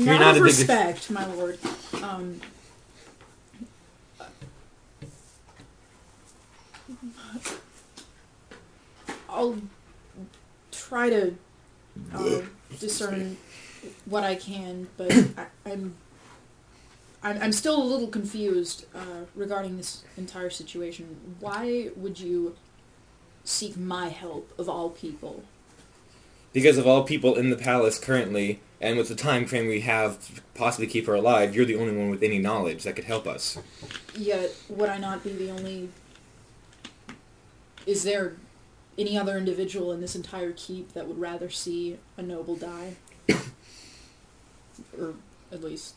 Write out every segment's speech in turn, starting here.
Out of respect, my lord. I'll try to discern what I can, but I'm still a little confused regarding this entire situation. Why would you seek my help, of all people? Because of all people in the palace currently, and with the time frame we have to possibly keep her alive, you're the only one with any knowledge that could help us. Yet, would I not be the only... Is there any other individual in this entire keep that would rather see a noble die? Or, at least...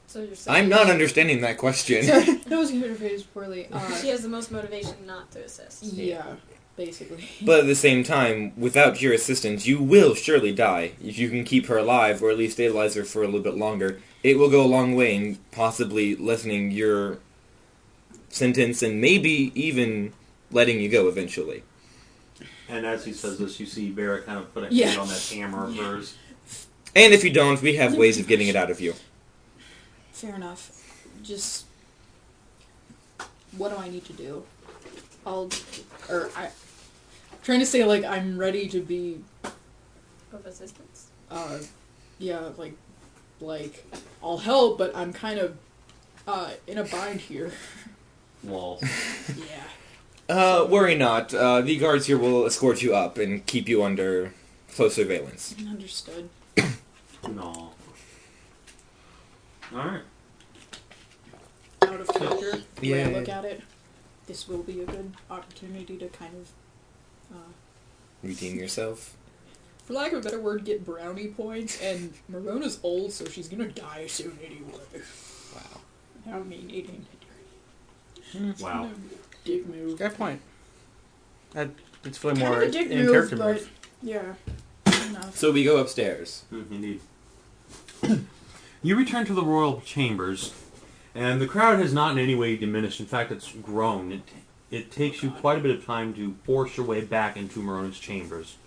So you're saying I'm not understanding that question. Sorry, that was phrased poorly. She has the most motivation not to assist. Yeah, basically. But at the same time, without your assistance, you will surely die. If you can keep her alive, or at least stabilize her for a little bit longer, it will go a long way in possibly lessening your sentence and maybe even letting you go eventually. And as he says this, you see Barrett kind of put a hand on that hammer of hers. And if you don't, we have ways of getting it out of you. Fair enough. Just... What do I need to do? I'm trying to say, like, I'm ready to be... Of assistance? Yeah, like, I'll help, but I'm kind of, in a bind here. Well. Yeah. Worry not. The guards here will escort you up and keep you under close surveillance. Understood. No. Alright. Out of character, the way I Yeah. look at it, this will be a good opportunity to kind of, Redeem yourself. for lack of a better word, get brownie points, and Marona's old, so she's gonna die soon anyway. Wow. I don't mean eating. Wow. Dick move. Good point. It's really Kind more of a dick in move, character but move. yeah, enough. So we go upstairs. Indeed. You return to the royal chambers, and the crowd has not in any way diminished. In fact, it's grown. It takes you quite a bit of time to force your way back into Marona's chambers.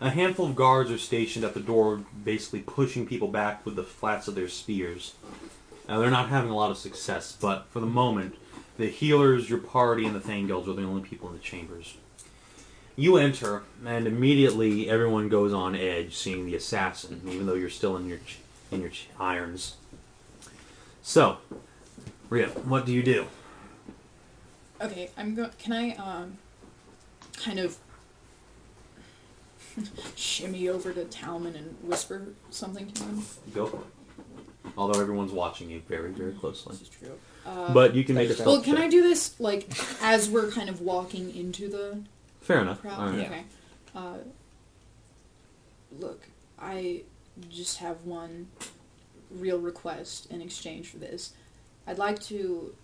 A handful of guards are stationed at the door, basically pushing people back with the flats of their spears. Now, they're not having a lot of success, but for the moment, the healers, your party, and the Thanegeld are the only people in the chambers. You enter, and immediately everyone goes on edge, seeing the assassin, even though you're still in your irons. So, Rhea, what do you do? Okay, can I, kind of shimmy over to Talmen and whisper something to him? Go for it. Although everyone's watching you very, very closely. This is true. But you can make a stealth Well, can check. I do this, like, as we're kind of walking into the Fair enough. crowd? All right. Okay. Look, I just have one real request in exchange for this. I'd like to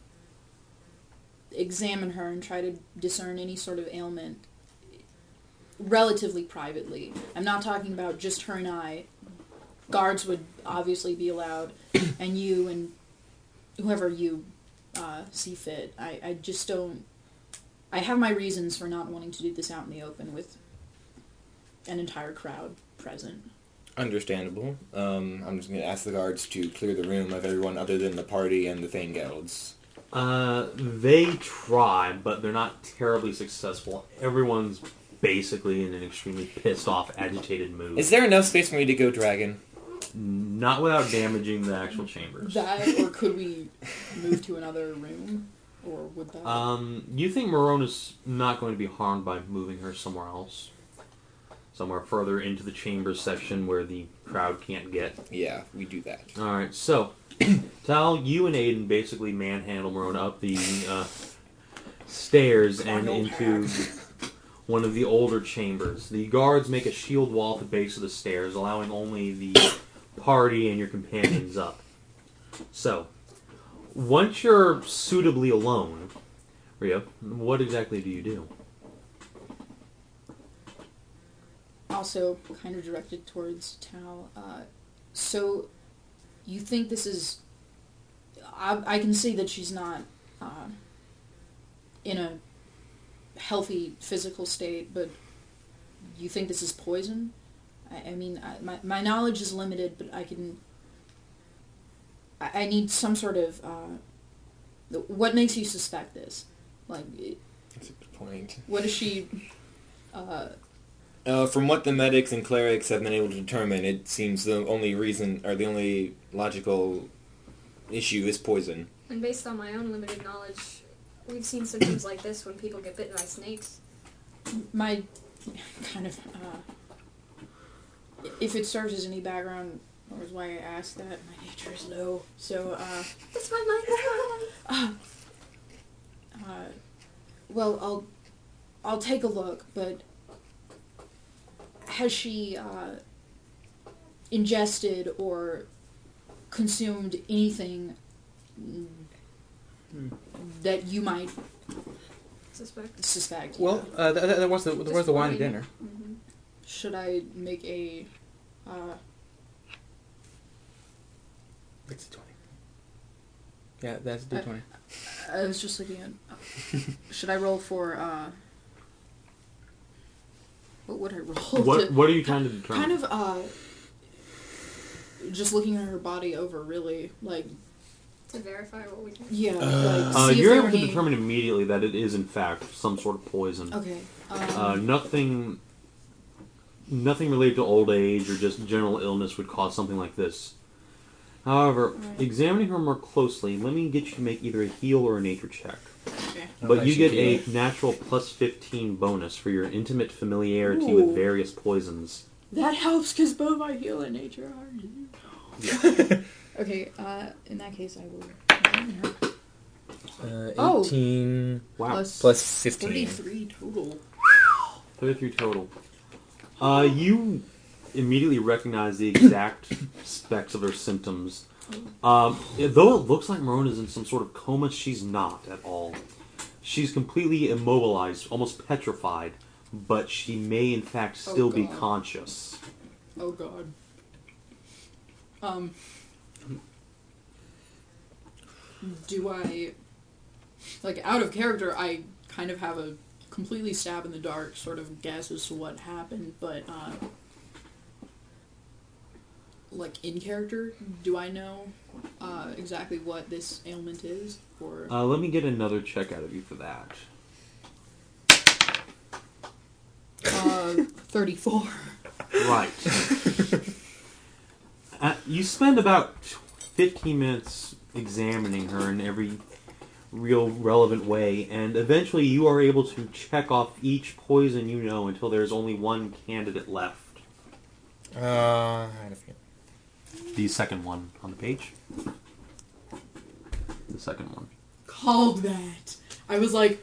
examine her and try to discern any sort of ailment relatively privately. I'm not talking about just her and I. Guards would obviously be allowed, and you and whoever you see fit. I just don't... I have my reasons for not wanting to do this out in the open with an entire crowd present. Understandable. I'm just going to ask the guards to clear the room of everyone other than the party and the Thangelds. They try, but they're not terribly successful. Everyone's basically in an extremely pissed off, agitated mood. Is there enough space for me to go dragon? Not without damaging the actual chambers. That, or could we move to another room? Or would that... You think Marona's not going to be harmed by moving her somewhere else? Somewhere further into the chambers section where the crowd can't get? Yeah, we do that. Alright, so, Tal, you and Aidan basically manhandle Marona up the stairs and into one of the older chambers. The guards make a shield wall at the base of the stairs, allowing only the party and your companions up. So, once you're suitably alone, Rhea, what exactly do you do? Also kind of directed towards Tal. So, you think this is... I can see that she's not in a healthy physical state, but you think this is poison? I mean, my knowledge is limited, but I need some sort of... what makes you suspect this? Like... That's a good point. What is she... From what the medics and clerics have been able to determine, it seems the only reason, or the only logical issue is poison. And based on my own limited knowledge, we've seen symptoms like this when people get bitten by snakes. My kind of... if it serves as any background, that was why I asked that. My nature is low, so, That's why mine well, I'll take a look, but has she, ingested or consumed anything that you might suspect? Well, that was the wine at dinner. Mm-hmm. Should I make a... It's a 20. Yeah, that's a D20. I was just looking at... should I roll for, what would I roll? What are you trying to determine? Kind of, just looking at her body over, really, like... To verify what we can. Yeah, like, see if you're there able are to any... determine immediately that it is, in fact, some sort of poison. Okay. Nothing related to old age or just general illness would cause something like this. However, examining her more closely, let me get you to make either a heal or a nature check. Okay. But you get a natural plus 15 bonus for your intimate familiarity with various poisons. That helps, because both my heal and nature are... Yeah. Okay, in that case, I will... 18 Wow. plus 15. 33 total. 33 total. You immediately recognize the exact specs of her symptoms. Though it looks like Marona's in some sort of coma, she's not at all. She's completely immobilized, almost petrified, but she may in fact still be conscious. Oh god. Do I... Like, out of character, I kind of have a completely stab in the dark sort of guess as to what happened, but, like, in character, do I know exactly what this ailment is? Or Let me get another check out of you for that. 34. Right. You spend about 15 minutes examining her in every real relevant way, and eventually you are able to check off each poison you know until there's only one candidate left. I had a feeling. The second one on the page. The second one. Called that. I was like,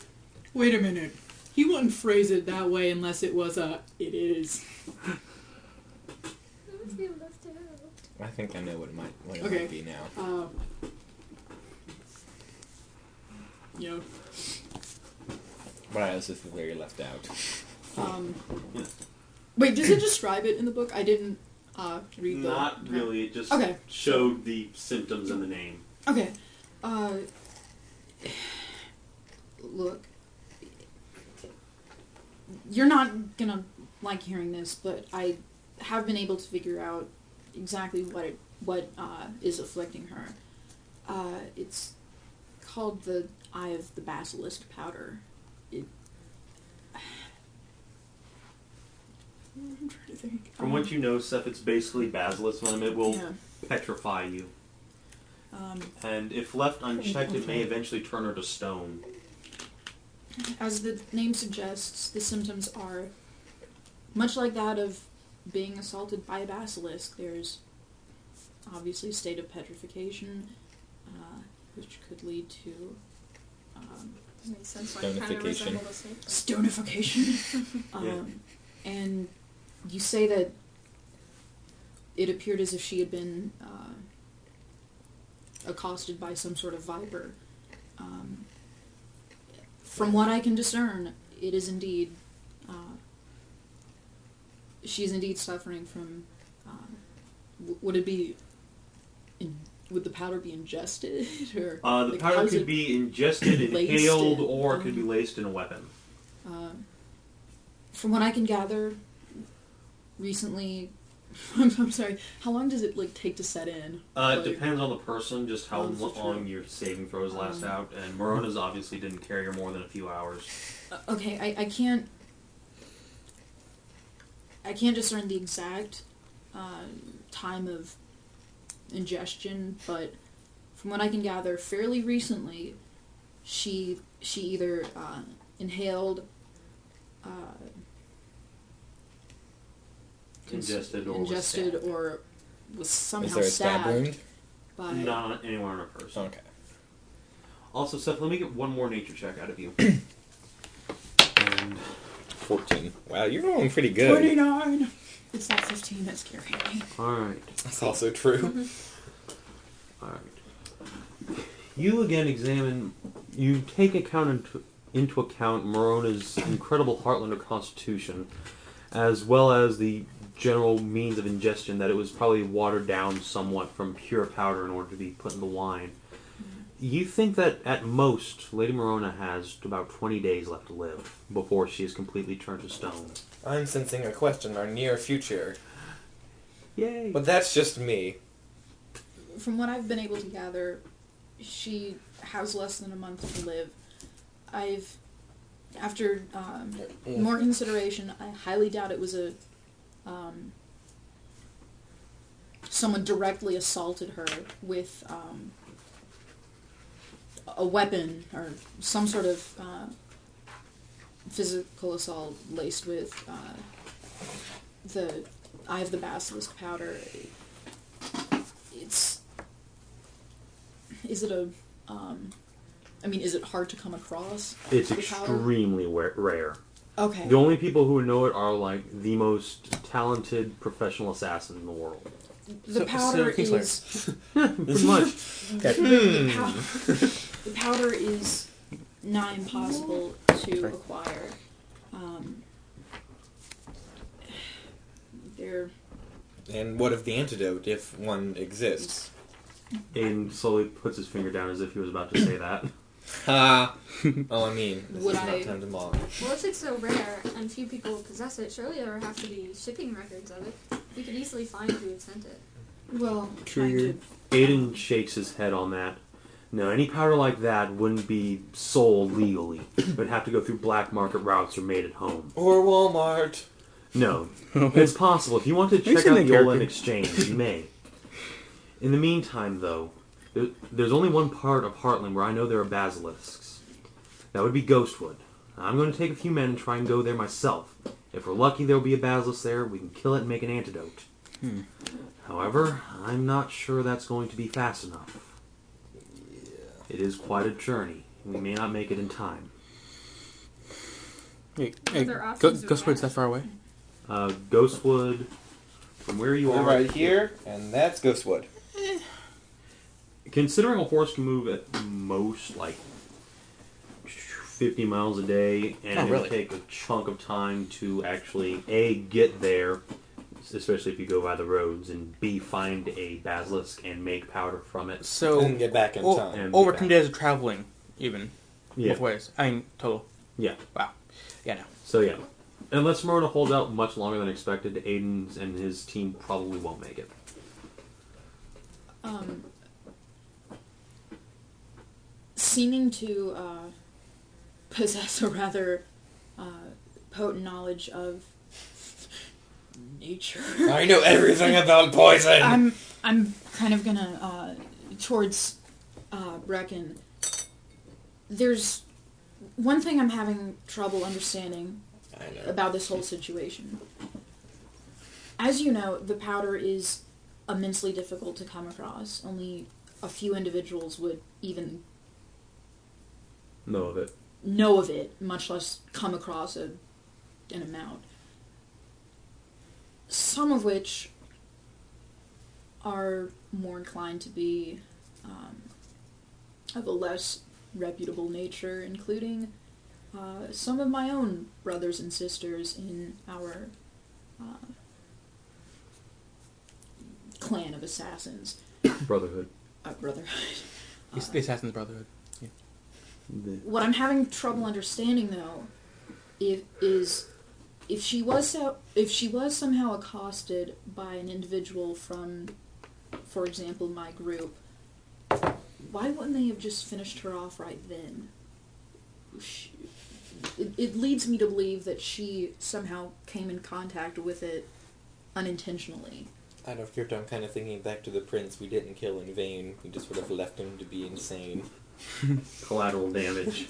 wait a minute. He wouldn't phrase it that way unless it was a, it is. I feel left out. I think I know what it might be now. You know. But I also feel very left out. Yeah. Wait, does it describe it in the book? I didn't read the... Not really, it just Okay. showed the symptoms in the name. Okay. Look. You're not gonna like hearing this, but I have been able to figure out exactly what is afflicting her. It's called the Eye of the Basilisk Powder. I'm trying to think. From what you know, Seth, it's basically basilisk venom. It will Yeah. petrify you. And if left unchecked, it may eventually turn her to stone. As the name suggests, the symptoms are much like that of being assaulted by a basilisk. There's obviously a state of petrification, which could lead to Makes sense why it kind of resembled a snake. stonification. Yeah. And you say that it appeared as if she had been accosted by some sort of viper. From what I can discern, it is indeed... she is indeed suffering from... would it be... would the powder be ingested? Or, The powder could be ingested, inhaled, or it could be laced in a weapon. From what I can gather, recently. I'm sorry. How long does it take to set in? It depends on the person, just how Oh, that's long true. your saving throws last out. And Marona's obviously didn't carry her more than a few hours. Okay, I can't. I can't discern the exact time of ingestion, but from what I can gather, fairly recently, she either inhaled, Ingested or was somehow Is there a stab stabbed wound? by. Not anywhere on her person. Okay. Also, Seth, let me get one more nature check out of you. And 14. Wow, you're rolling pretty good. 29. It's not 15. That's scaring me. alright. That's also true. Alright. You again examine, you take into account Marona's incredible Heartlander constitution, as well as the general means of ingestion, that it was probably watered down somewhat from pure powder in order to be put in the wine. You think that at most, Lady Marona has about 20 days left to live before she is completely turned to stone. I'm sensing a question in our near future. Yay! But that's just me. From what I've been able to gather, she has less than a month to live. After more consideration, I highly doubt it was someone directly assaulted her with a weapon or some sort of physical assault laced with the Eye of the Basilisk powder. Is it hard to come across? It's the powder? extremely rare. Okay. The only people who know it are the most talented professional assassin in the world. The powder is Pretty much. the powder is nigh impossible to acquire. And what of the antidote, if one exists? Aiden slowly puts his finger down as if he was about to say that. Ha! Oh, I mean, this Would is I- not time to mock. Well, if it's so rare and few people possess it, surely there would have to be shipping records of it. We could easily find who had sent it. Well, True. Aiden shakes his head on that. No, any powder like that wouldn't be sold legally. It would have to go through black market routes or made at home. Or Walmart. No. It's possible. If you want to Have you check seen out that the Yola character? Exchange, you may. In the meantime, though, there's only one part of Heartland where I know there are basilisks. That would be Ghostwood. I'm going to take a few men and try and go there myself. If we're lucky, there'll be a basilisk there. We can kill it and make an antidote. However, I'm not sure that's going to be fast enough. It is quite a journey. We may not make it in time. Hey, Other options Ghostwood's that far away? Ghostwood, from where you are... Right here, and that's Ghostwood. Considering a horse can move at most, 50 miles a day, and Oh, it really? would take a chunk of time to actually, A, get there, especially if you go by the roads, and B, find a basilisk and make powder from it. So, And get back in time. And over be 10 back. days of traveling, even. Yeah. Both ways. I mean, total. Yeah. Wow. Yeah, no. So, yeah. Unless Marona holds out much longer than expected, Aiden's and his team probably won't make it. Seeming to possess a rather potent knowledge of nature. I know everything about poison! I'm kind of gonna towards Brecken. There's one thing I'm having trouble understanding I know. about this whole situation. As you know, the powder is immensely difficult to come across. Only a few individuals would even Know of it. know of it, much less come across an amount. Some of which are more inclined to be of a less reputable nature, including some of my own brothers and sisters in our clan of assassins. Brotherhood. Brotherhood. It's the Assassin's Brotherhood. What I'm having trouble understanding, though, is if she was somehow accosted by an individual from, for example, my group, why wouldn't they have just finished her off right then? It leads me to believe that she somehow came in contact with it unintentionally. Out of character, I'm kind of thinking back to the prince we didn't kill in vain. We just sort of left him to be insane. Collateral damage.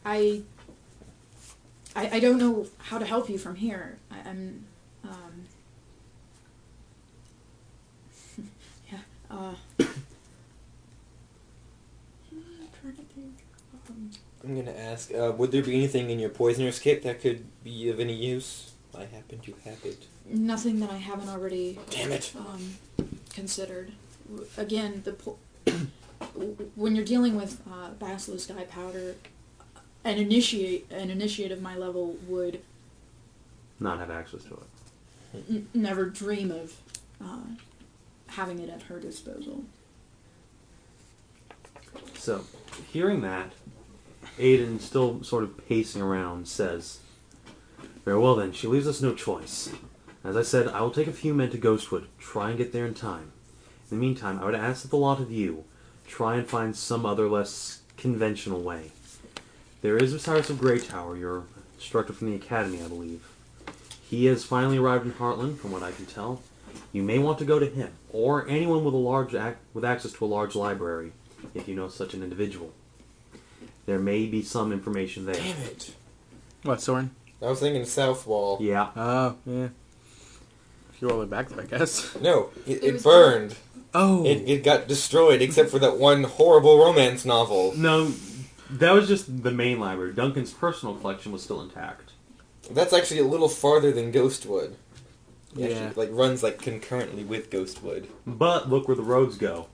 I don't know how to help you from here. I'm yeah. I'm trying to think. I'm gonna ask, would there be anything in your poisoner's kit that could be of any use? I happen to have it. Nothing that I haven't already. Damn it! Considered. Again, when you're dealing with basilisk eye powder, an initiate of my level would Not have access to it. never dream of having it at her disposal. So, hearing that, Aidan, still sort of pacing around, says, "Very well then, she leaves us no choice. As I said, I will take a few men to Ghostwood, try and get there in time. In the meantime, I would ask that the lot of you try and find some other less conventional way. There is Osiris of Greytower, your instructor from the academy, I believe. He has finally arrived in Heartland, from what I can tell. You may want to go to him, or anyone with access to a large library, if you know such an individual. There may be some information there." Damn it! What, Soren? I was thinking South Wall. Yeah. Oh, yeah. If you're all the way back there, I guess. No, It it was burned. Oh. It got destroyed, except for that one horrible romance novel. No, that was just the main library. Duncan's personal collection was still intact. That's actually a little farther than Ghostwood. It Yeah. actually, runs concurrently with Ghostwood. But look where the roads go.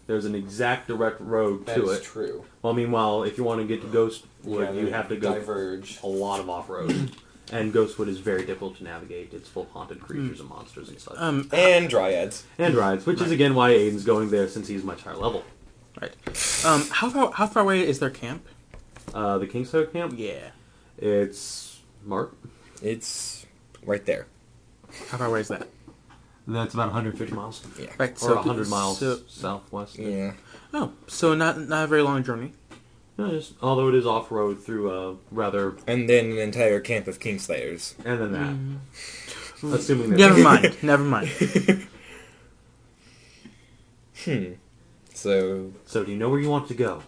There's an exact direct road That to is it. true. Well, meanwhile, if you want to get to Ghostwood, Yeah, you have to go diverge. a lot of off-road. And Ghostwood is very difficult to navigate. It's full of haunted creatures and monsters and such. And dryads. And rides, which is again why Aiden's going there since he's much higher level. Right. How far away is their camp? The Kingslayer camp? Yeah. It's... Mark? It's right there. How far away is that? That's about 150 miles. Yeah. Right. Or 100 miles So, southwest. Yeah. oh, so not a very long journey. No, although it is off-road through a rather... And then an entire camp of Kingslayers. And then that. Assuming that... Never mind. Never mind. So, So do you know where you want to go?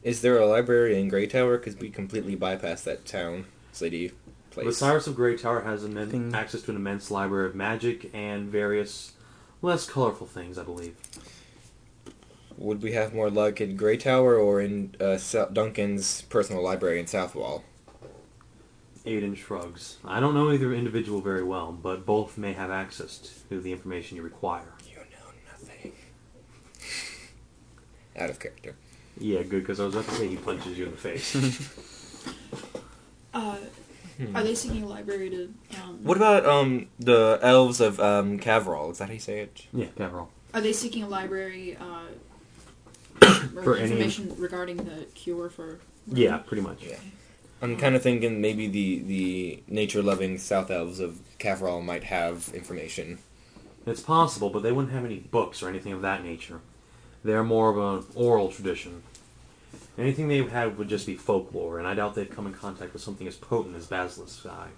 is there a library in Greytower? Because we completely bypassed that town city place. Osiris of Greytower has Thing. access to an immense library of magic and various less colorful things, I believe. Would we have more luck in Greytower or in Duncan's personal library in Southwall? Aidan shrugs. I don't know either individual very well, but both may have access to the information you require. You know nothing. Out of character. Yeah, good, because I was about to say he punches you in the face. Are they seeking a library to... What about the elves of Cavrol? Is that how you say it? Yeah, Cavrol. Are they seeking a library For any- information regarding the cure for... Yeah, pretty much. Yeah. I'm kind of thinking maybe the nature-loving South Elves of Cavrol might have information. It's possible, but they wouldn't have any books or anything of that nature. They're more of an oral tradition. Anything they had would just be folklore, and I doubt they'd come in contact with something as potent as Basilisk's Eye.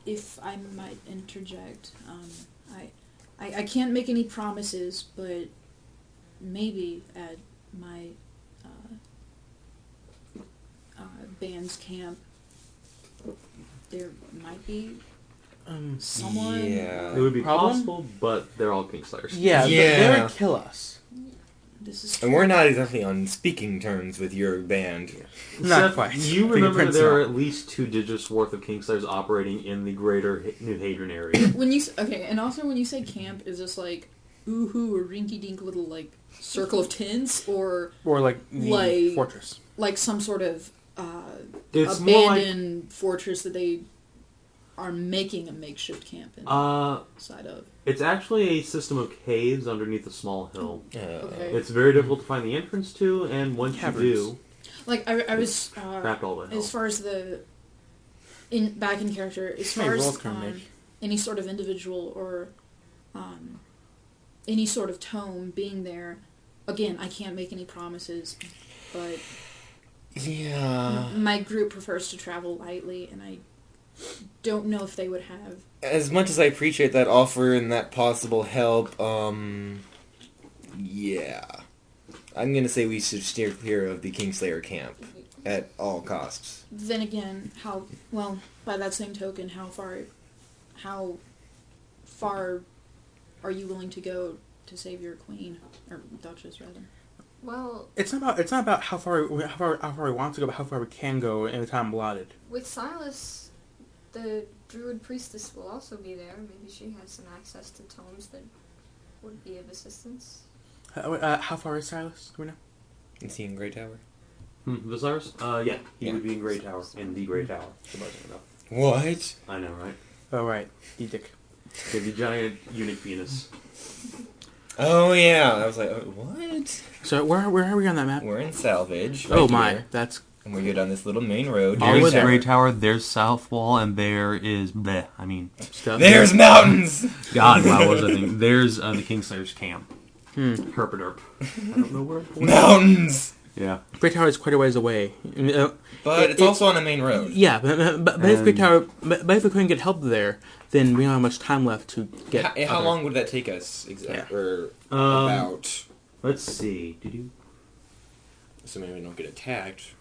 If I might interject, I can't make any promises, but maybe at my band's camp there might be someone. Yeah. It would be Problem? possible, but they're all Kingslayers. Yeah, Yeah. they would kill us. This is And we're not exactly on speaking terms with your band. Not Seth, quite. You remember that Fingerprints there are not. at least 2 digits worth of Kingslayers operating in the greater New Hadron area. when you okay, and also when you say camp, is this like ooh-hoo or rinky-dink little like circle of tents, or Or the fortress. like some sort of It's more like abandoned fortress that they are making a makeshift camp inside of? it's actually a system of caves underneath a small hill. Okay. It's very difficult to find the entrance to, and once Caverns. you do, Like I was trapped all the hill. as far as the back in character, as How far many as rolls can I make? any sort of individual or any sort of tome being there, again, I can't make any promises, but Yeah. my group prefers to travel lightly, and I don't know if they would have. As much as I appreciate that offer and that possible help, yeah. I'm gonna say we should steer clear of the Kingslayer camp at all costs. Then again, by that same token, how far are you willing to go to save your queen, or duchess rather? Well, It's not about how far we want to go, but how far we can go in the time allotted. with Silas, the Druid Priestess will also be there. Maybe she has some access to tomes that would be of assistance. How far is Silas? Do we know? Is he in Grey Tower? Visars? Yeah. He Yeah. would be in Grey Tower. In the Grey Tower. Surprisingly enough. What? I know, right? Oh right, Edic. Yeah, the giant unique penis. Oh yeah, I was like, what? So where are we on that map? We're in Salvage. Oh right my, here, that's and we're down this little main road. All There's with the it. Grey Tower, there's South Wall, and there is bleh. I mean, stuff. There's mountains! God, wow, what was I thinking? There's the Kingslayers camp. Herpaderp. I don't know where. Mountains! Yeah. Great Tower is quite a ways away. But it's also on a main road. Yeah, but if Great Tower, but if we couldn't get help there, then we don't have much time left to get. How long would that take us? Or Um, about? Let's see. Assuming we don't get attacked.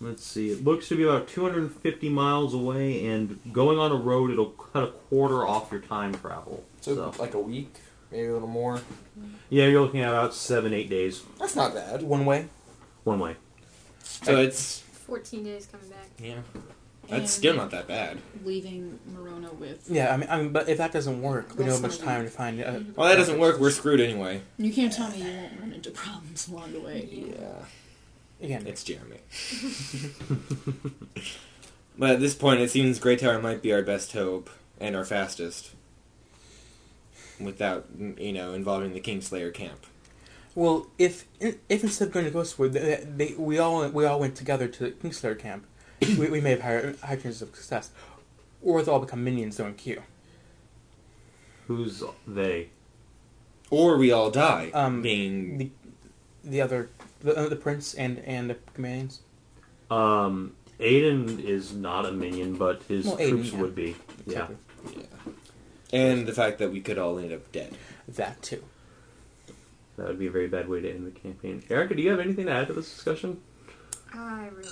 Let's see. It looks to be about 250 miles away, and going on a road, it'll cut a quarter off your time travel. So like a week? Maybe a little more? yeah, you're looking at about 7-8 days That's not bad. one way. one way. So it's... 14 days coming back. Yeah. And That's still not that bad. leaving Marona with. Yeah, I mean, but if that doesn't work, we don't have Less much than a time to find. Well, that doesn't work. We're screwed anyway. You can't tell me you won't run into problems along the way. Yeah. Again, It's Jeremy. But at this point, it seems Grey Tower might be our best hope and our fastest, without involving the Kingslayer camp. well, if instead of going to Ghostwood, we all went together to the Kingslayer camp, we may have high chances of success, or they'll all become minions during queue. Who's they? Or we all die, The prince and the companions. Aidan is not a minion, but his Aidan, troops yeah. would be. Exactly. Yeah. And the fact that we could all end up dead. That too. That would be a very bad way to end the campaign. Erica, do you have anything to add to this discussion? I really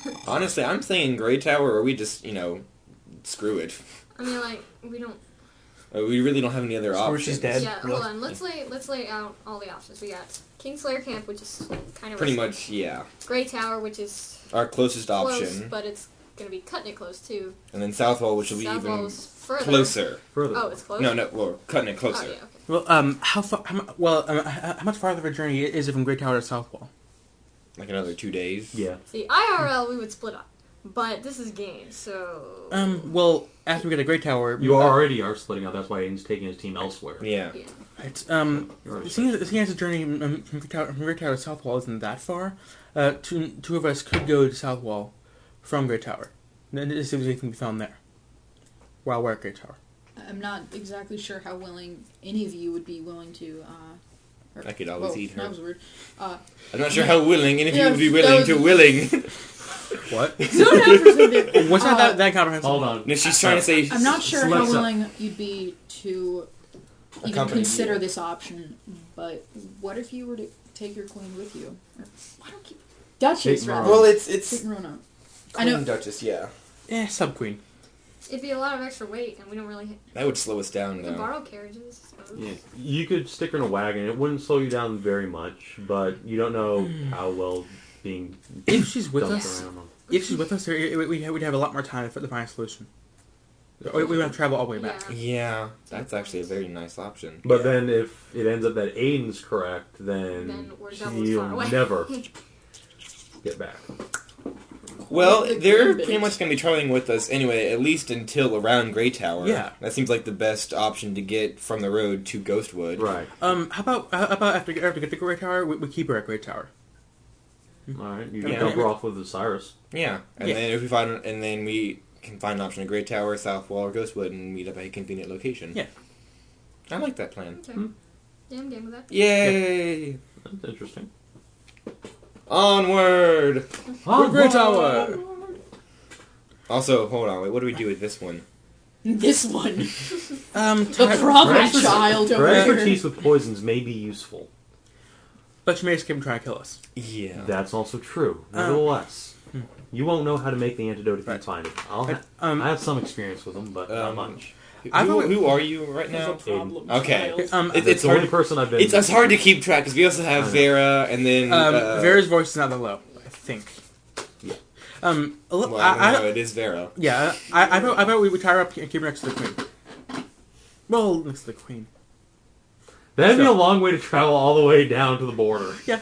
don't. Honestly, I'm saying Grey Tower, or we just, screw it. I mean, like, we don't. We really don't have any other Scorch options. is dead. Yeah, really? hold on. Let's lay out all the options. We got Kingslayer camp, which is kind of Pretty much, yeah. Grey Tower, which is Our closest close, option. but it's gonna be cutting it close too. And then Southwall, which will be South even Wall is further. closer. Further. Oh, it's close. No, we're cutting it Oh closer. yeah. Okay. Well, how much farther of a journey is it from Great Tower to Southwall? Like another 2 days. Yeah. See, IRL we would split up, but this is game, so. Well, after we get to Great Tower, You already are splitting up. That's why Aidan's taking his team elsewhere. Yeah. Yeah. It's You're already seeing as the journey from Great Tower to Southwall isn't that far, two of us could go to Southwall from Great Tower. Then see if there's anything to be found there. While we're at Great Tower. I'm not exactly sure how willing any of you would be willing to. I could always eat her. That was weird. I'm not sure how willing any of you Yeah, would be that willing was- to willing. What? Don't have for something. What's not that comprehensive? Hold on. No, she's trying to say... I'm not sure how Alexa. willing you'd be to even Accompany consider you. this option, but what if you were to take your queen with you? Or, why don't you... Duchess, Take rather. Marona. Well, it's Take Marona. I Queen know. Duchess, yeah. Sub-queen. It'd be a lot of extra weight, and we don't really. That would slow us down, We could though. borrow carriages. I suppose. Yeah. You could stick her in a wagon. It wouldn't slow you down very much, but you don't know how well being If she's with dumped us, around. we'd have a lot more time to find a solution. We would have to travel all the way back. Yeah. Yeah, that's actually a very nice option. But then if it ends up that Aiden's correct, then Then we're double as you'll far away. never get back. Well, The they're Gambit. pretty much going to be traveling with us anyway, at least until around Grey Tower. Yeah. That seems like the best option to get from the road to Ghostwood. Right. How about after we get to Great Tower, we keep her at Great Tower. All right. You Yeah. can dump her off with Osiris. Yeah. And Yeah. then if we find... And then we can find an option at Great Tower, South Wall, or Ghostwood and meet up at a convenient location. Yeah. I like that plan. Okay. Yeah, I'm game with that. Yay! That's interesting. Onward! Great Tower! Also, hold on, wait, what do we do with this one? This one. The Perhaps problem child over Her here. expertise with poisons may be useful. But you may escape and try and kill us. Yeah. That's also true. Nevertheless, you won't know how to make the antidote if you Right. find it. I have some experience with them, but not much. Who are you right There's a now? problem Okay. child. It's the hard. only person I've been. It's hard to keep track because we also have Vera and then. Vera's voice is not that low, I think. Yeah. Well, I don't know. It is Vera. Yeah, I bet we would tie her up and keep her next to the queen. Well, next to the queen. That'd be a long way to travel all the way down to the border. Yeah.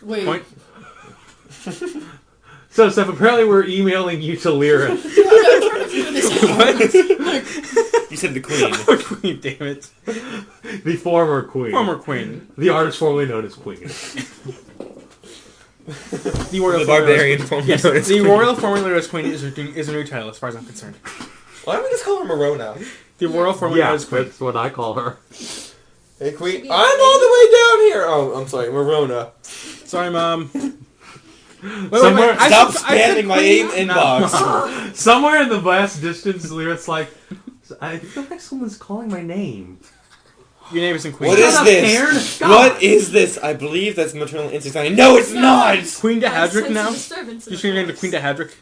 Wait. Point. So, Steph, apparently we're emailing you to Lyra. I'm trying to figure this out. You said the queen. Queen, damn it. The former queen. Former queen. The artist formerly known as Queen. The royal The barbarian former. form. Yes, the royal formerly known as queen is a new title, as far as I'm concerned. Why don't we just call her Marona? The royal formerly known Yeah, as queen. that's what I call her. Hey, queen. I'm all the way down here. Oh, I'm sorry, Marona. Sorry, Mom. Somewhere- Stop spamming my aim No. inbox. Somewhere in the vast distance, Lyra's like, I feel like someone's calling my name. Your name isn't Queen. What is Shut up, this? Aaron. God. What is this? I believe that's maternal instinct. No, it's not. Queen to Sense Haddric of now? disturbance in You the changing to force. Queen to Haddric?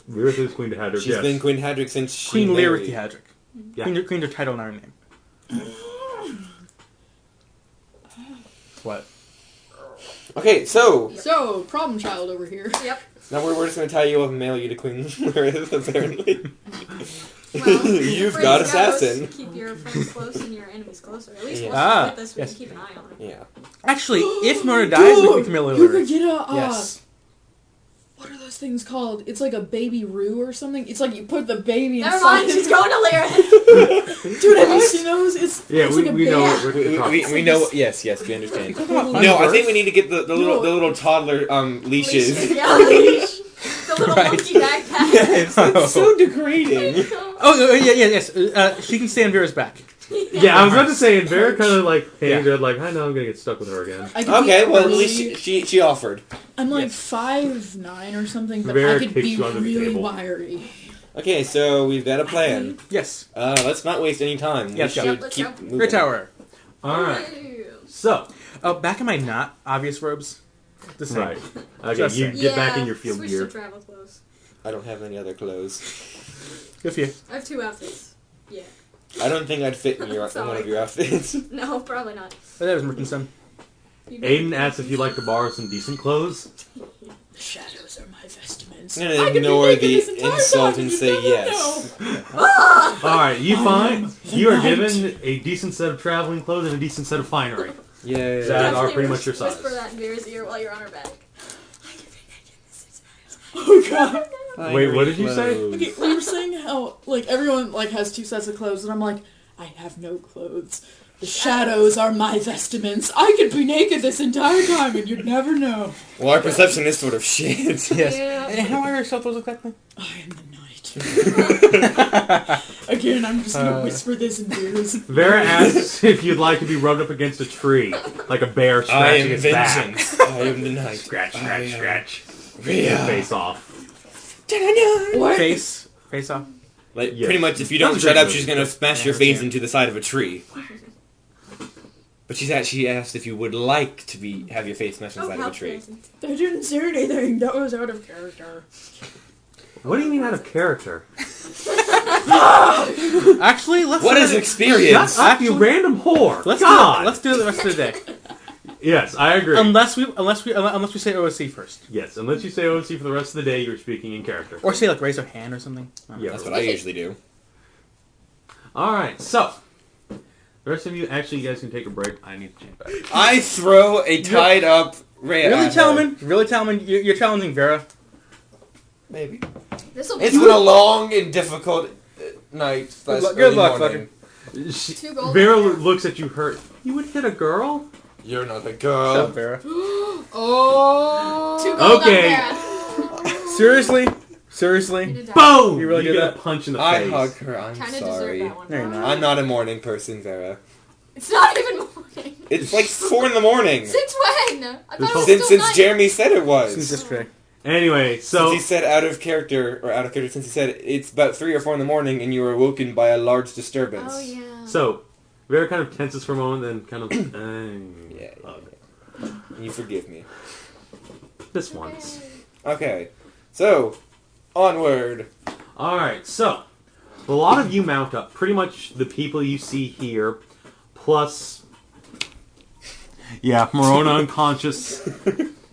Lyra is Queen to Haddric, She's yes. been Queen Haddric since she Queen Lyric married. the Haddric. Yeah. Queen to title in our name. What? Okay, so So, problem child over here. Yep. now we're just going to tie you up and mail you to Queen Lyra, apparently. Well, You've the got phrase goes, assassin. Keep your friends close and your enemies closer. At least Yeah. once Ah, we get this, we yes. can keep an eye on it. Yeah. Actually, if Mona dies, we Dude, can mail you her. could get a, Yes. what are those things called? It's like a baby roux or something. It's like you put the baby Never inside. mind, she's going to Lyra. Dude, have you seen those? It's Yeah, like a we know baby. what we're talking about. We know. Yes, we understand. Totally. No, I think we need to get the No. little toddler leashes. Yeah, leash. The little Right. monkey backpack. Yes, it's so degrading. Oh, yes. She can stay on Vera's back. Yeah, I was about to say, and Vera kind of like hangs Yeah. her head like, I know I'm going to get stuck with her again. I could Okay, be well at really- least she offered. I'm like Yes. 5'9" or something, but Vera I could kicks be you under the really table. wiry. Okay, so we've got a plan. Yes. Let's not waste any time. Yes, we yeah. should Let's keep go. moving. Great Tower. Alright, so, Back in my not obvious robes. The same. right. Okay, Just you saying. get back in your field switch gear. to travel clothes. I don't have any other clothes. Good for you. I have 2 outfits. Yeah. I don't think I'd fit in one Sorry. of your outfits. No, probably not. That was Merchantson. Aiden asks if you'd like to borrow some decent clothes. The shadows are my vestments. I'm I gonna could be ignore naked the this entire insult time and you say never yes. Alright, you find you are Tonight. given a decent set of traveling clothes and a decent set of finery. Yeah. That Definitely are pretty much your size. Whisper that in Vera's ear while you're on her back. Oh god. Wait, what did you say? Okay, we were saying how like everyone like has 2 sets of clothes, and I'm like, I have no clothes. The shadows are my vestments. I could be naked this entire time, and you'd never know. Well, our perception is sort of shit. Yes. Yeah. And how are your clothes exactly? I am the night. Again, I'm just gonna whisper this in ears. Vera asks if you'd like to be rubbed up against a tree, like a bear I scratching am its back. vengeance. I am the night. Scratch, scratch, scratch. Yeah. Face off. What? Face off. Like Yes. pretty much, if you don't That's a shut great up, movie. she's gonna smash your face into the side of a tree. But she asked if you would like to have your face smashed into the side of a tree. I didn't say anything. That was out of character. What do you mean out of character? Actually, let's. What do is it- experience? Shut up, you random whore! Let's God! do it the rest of the day. Yes, I agree. Unless we say OSC first, Yes, unless you say OC for the rest of the day, you're speaking in character. or say like raise a hand or something. Yeah, That's what I usually do. Alright, so. The rest of you, actually, you guys can take a break. I need to change back. I throw a tied up Rhea Really, at her. Talmen, you're challenging Vera. Maybe. This'll be It's been a long and difficult night. Good luck, early fucker. morning. She, 2 gold. Vera right there. looks at you hurt. You would hit a girl? You're not a Shut girl. up, Vera. Oh. 2 gold Okay. on Vera. Seriously? You Seriously? did that. Boom! You really did get that? a punch in the I face. hug her. I'm Kind of deserved sorry. that one. No, you're not. I'm not a morning person, Vera. It's not even morning. It's like 4 in the morning. Since when? I thought it was Since still night. Jeremy said it was. Since yesterday. Anyway, so Since he said out of character, since he said it's about 3 or 4 in the morning and you were awoken by a large disturbance. Oh yeah. so Vera kind of tenses for a moment, then kind of Yeah, hug. you forgive me. This once. Okay, so, onward. Alright, so a lot of you mount up. Pretty much the people you see here, plus Marona unconscious,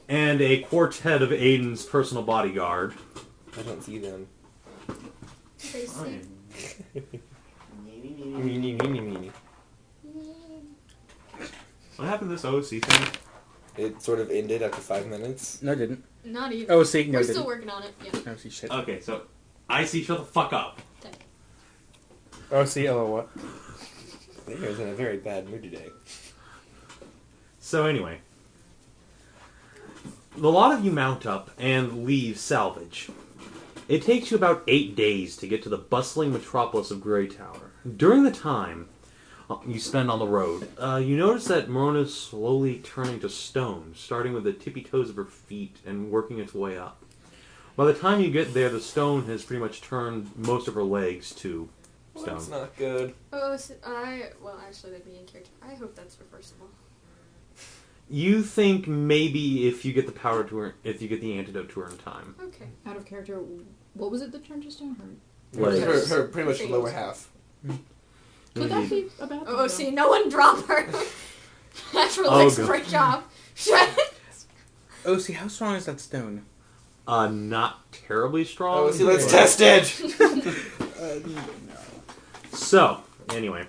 and a quartet of Aiden's personal bodyguard. I don't see them. They see. Meanie. What happened to this OC thing? It sort of ended after 5 minutes. No, it didn't. Not even. Oh, see, no, We're it still didn't. working on it. Yeah. Oh, see, shit. Okay, so I see. Shut the fuck up. Oh, see, oh, what? Theo's in a very bad mood today. So anyway, a lot of you mount up and leave salvage. It takes you about 8 days to get to the bustling metropolis of Greytower. During the time you spend on the road, you notice that Morona's slowly turning to stone, starting with the tippy toes of her feet and working its way up. By the time you get there, the stone has pretty much turned most of her legs to Well, stone. that's not good. Oh, so well, actually, that'd be in character. I hope that's reversible. You think maybe if you get the power to her, if you get the antidote to her in time. Okay. Out of character, what was it that turned to stone? Her. Legs. Her pretty much the lower half. Could that be about? Oh, see, no one drop her. That's her Oh, legs God. break off. Shut. Oh, see, how strong is that stone? Not terribly strong. Oh, see, let's but- test it! No. So, anyway.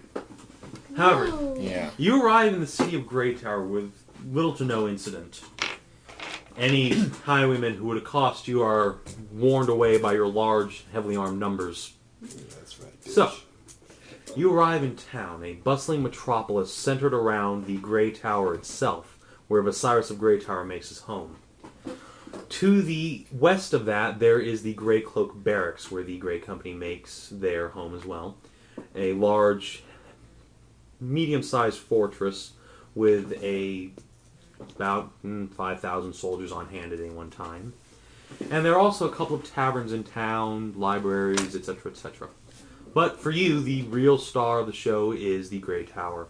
However, No. Yeah. you arrive in the city of Greytower with little to no incident. Any highwaymen who would accost you are warned away by your large, heavily armed numbers. That's right. So, you arrive in town, a bustling metropolis centered around the Grey Tower itself, where Viserys of Greytower makes his home. To the west of that, there is the Grey Cloak Barracks, where the Grey Company makes their home as well. A large, medium-sized fortress with about 5,000 soldiers on hand at any one time. And there are also a couple of taverns in town, libraries, etc., etc. But for you, the real star of the show is the Grey Tower.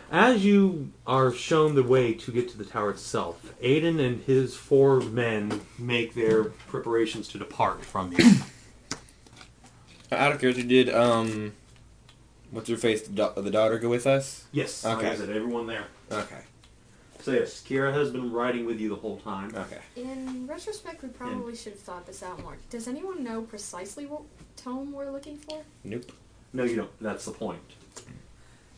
As you are shown the way to get to the tower itself, Aidan and his 4 men make their preparations to depart from you. Out of character, did what's her face? The daughter go with us? Yes, like Okay. I said, everyone there. Okay. So yes, Kira has been riding with you the whole time. Okay. In retrospect, we probably should have thought this out more. Does anyone know precisely what tome we're looking for? Nope. No, you don't. That's the point.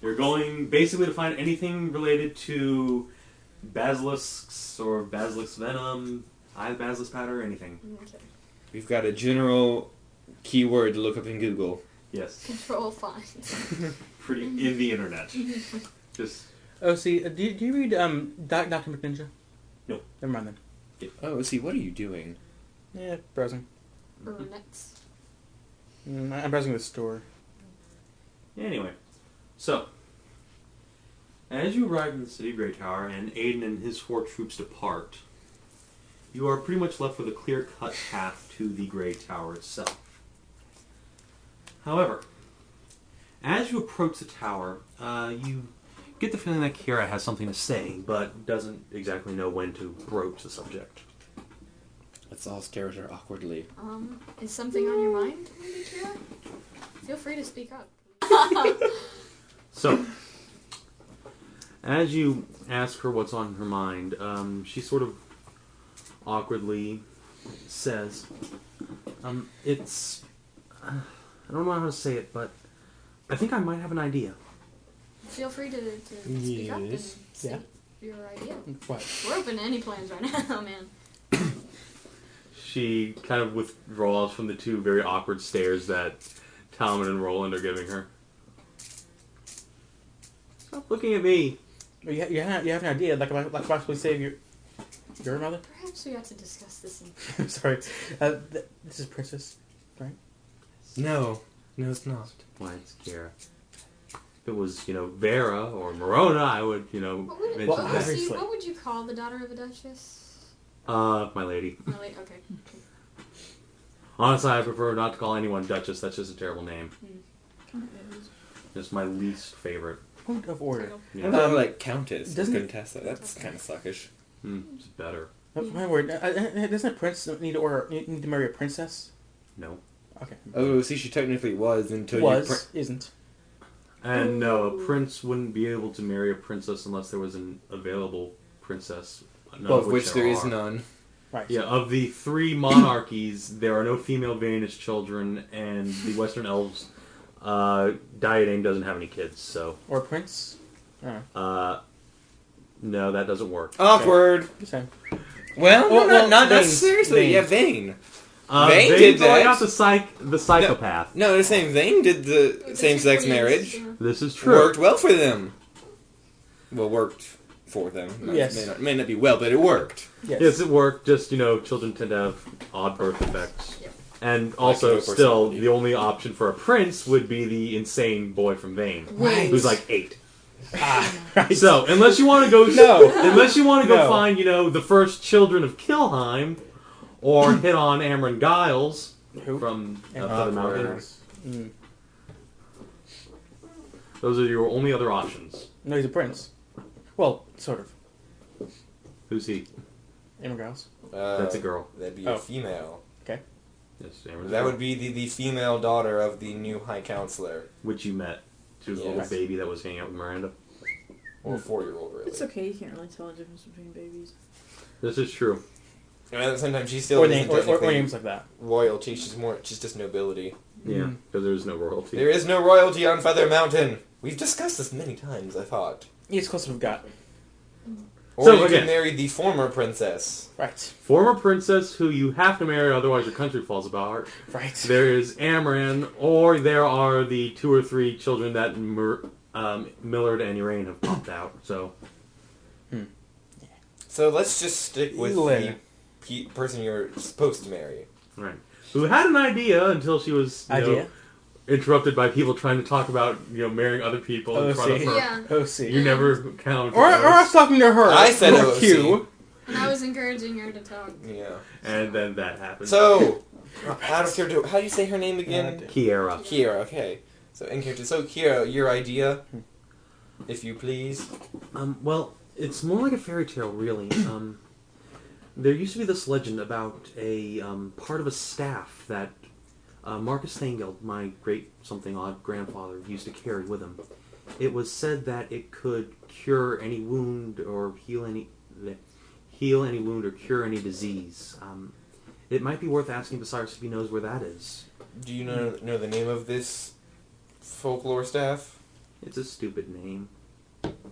You're going basically to find anything related to basilisks or basilisk venom, basilisk powder, anything. Okay. We've got a general keyword to look up in Google. Yes. Control find. Pretty in the internet. Just Oh, see, do you read Dr. McNinja? No. Never mind then. Oh, let's see. What are you doing? Yeah, browsing. Brunettes. I'm browsing the store. anyway. So as you arrive in the city of Greytower and Aidan and his 4 troops depart, you are pretty much left with a clear-cut path to the Grey Tower itself. However, as you approach the tower, you get the feeling that Kira has something to say, but doesn't exactly know when to broach the subject. Let's all stare at her awkwardly. Is something on your mind, Lady Kira? Feel free to speak up. So, as you ask her what's on her mind, she sort of awkwardly says, I don't know how to say it, but I think I might have an idea. Feel free to speak up and Yes. state Yeah. your idea. What? We're open to any plans right now, man. She kind of withdraws from the 2 very awkward stares that Talmen and Rowland are giving her. Stop looking at me. You have an idea, like possibly save your... Your mother? Perhaps we ought to discuss this in... I'm sorry. This is Princess, right? No, it's not. Why, it's Kiera. If it was, Vera or Marona, I would, What would, mention Well, that. obviously. what would you call the daughter of a duchess? My lady. Really? Okay. Honestly, I prefer not to call anyone Duchess. That's just a terrible name. It's my least favorite. Point of order. Yeah. Like Countess. Doesn't- Contessa. That's kind of suckish. It's better. My word. Doesn't a prince need to marry a princess? No. Okay. Oh, see, she technically was until Isn't. And no, a prince wouldn't be able to marry a princess unless there was an available princess. None of which there is are. none. Right. Yeah, of the 3 monarchies, there are no female Danish children, and the Western Elves, Diadem doesn't have any kids, so... Or a prince? No, that doesn't work. Awkward. Just saying. Well, not Vane. seriously. Vane. Yeah, Vane. Vane Vane's did going that. out the psychopath. No, they're saying Vane did the same-sex marriage. Yeah. This is true. Worked well for them. Well, worked for them. Yes. May not be well, but it worked. Yes, it worked. Just, children tend to have odd birth defects. Yep. And also, no still, personality. the only option for a prince would be the insane boy from Vane, Right. who's like 8. Right. So, unless you want to go, unless you want to go No. find, the first children of Kilheim, or hit on Amron Giles Who? from And Feather Mountain. Mm. Those are your only other options. No, he's a prince. Well, sort of. Who's he? Immigrants. That's a girl. That'd be Oh. a female. Yes, Amron's That girl, would be the female daughter of the new High Counselor. which you met. She was a Yeah. little baby that was hanging out with Miranda. Or a 4-year-old, really. It's okay, you can't really tell the difference between babies. This is true. And sometimes she still Or, isn't or technically names like that. royalty. She's just nobility. Yeah, because there's no royalty. There is no royalty on Feather Mountain. We've discussed this many times, I thought. It's close we've got. Or So, you again- can marry the former princess. Right. Former princess who you have to marry, otherwise your country falls apart. Right. There is Amran, or there are the 2 or 3 children that Millard and Urain have popped out. So So let's just stick with Lynn. the person you're supposed to marry. right, who had an idea until she was Idea? interrupted by people trying to talk about marrying other people in front of OC. her. Yeah. OC. You never count. Or I was talking to her. I said Or OC. Q. And I was encouraging her to talk. Yeah. And then that happened. So, out of character, how do you say her name again? Kiera. Kiera, okay. So, in character. So, Kiera, your idea, if you please. Well, it's more like a fairy tale, really. There used to be this legend about a part of a staff that Marcus Thanegeld, my great something odd grandfather, used to carry with him. It was said that it could cure any wound or heal any wound or cure any disease. It might be worth asking Besiris if he knows where that is. Do you know the name of this folklore staff? It's a stupid name.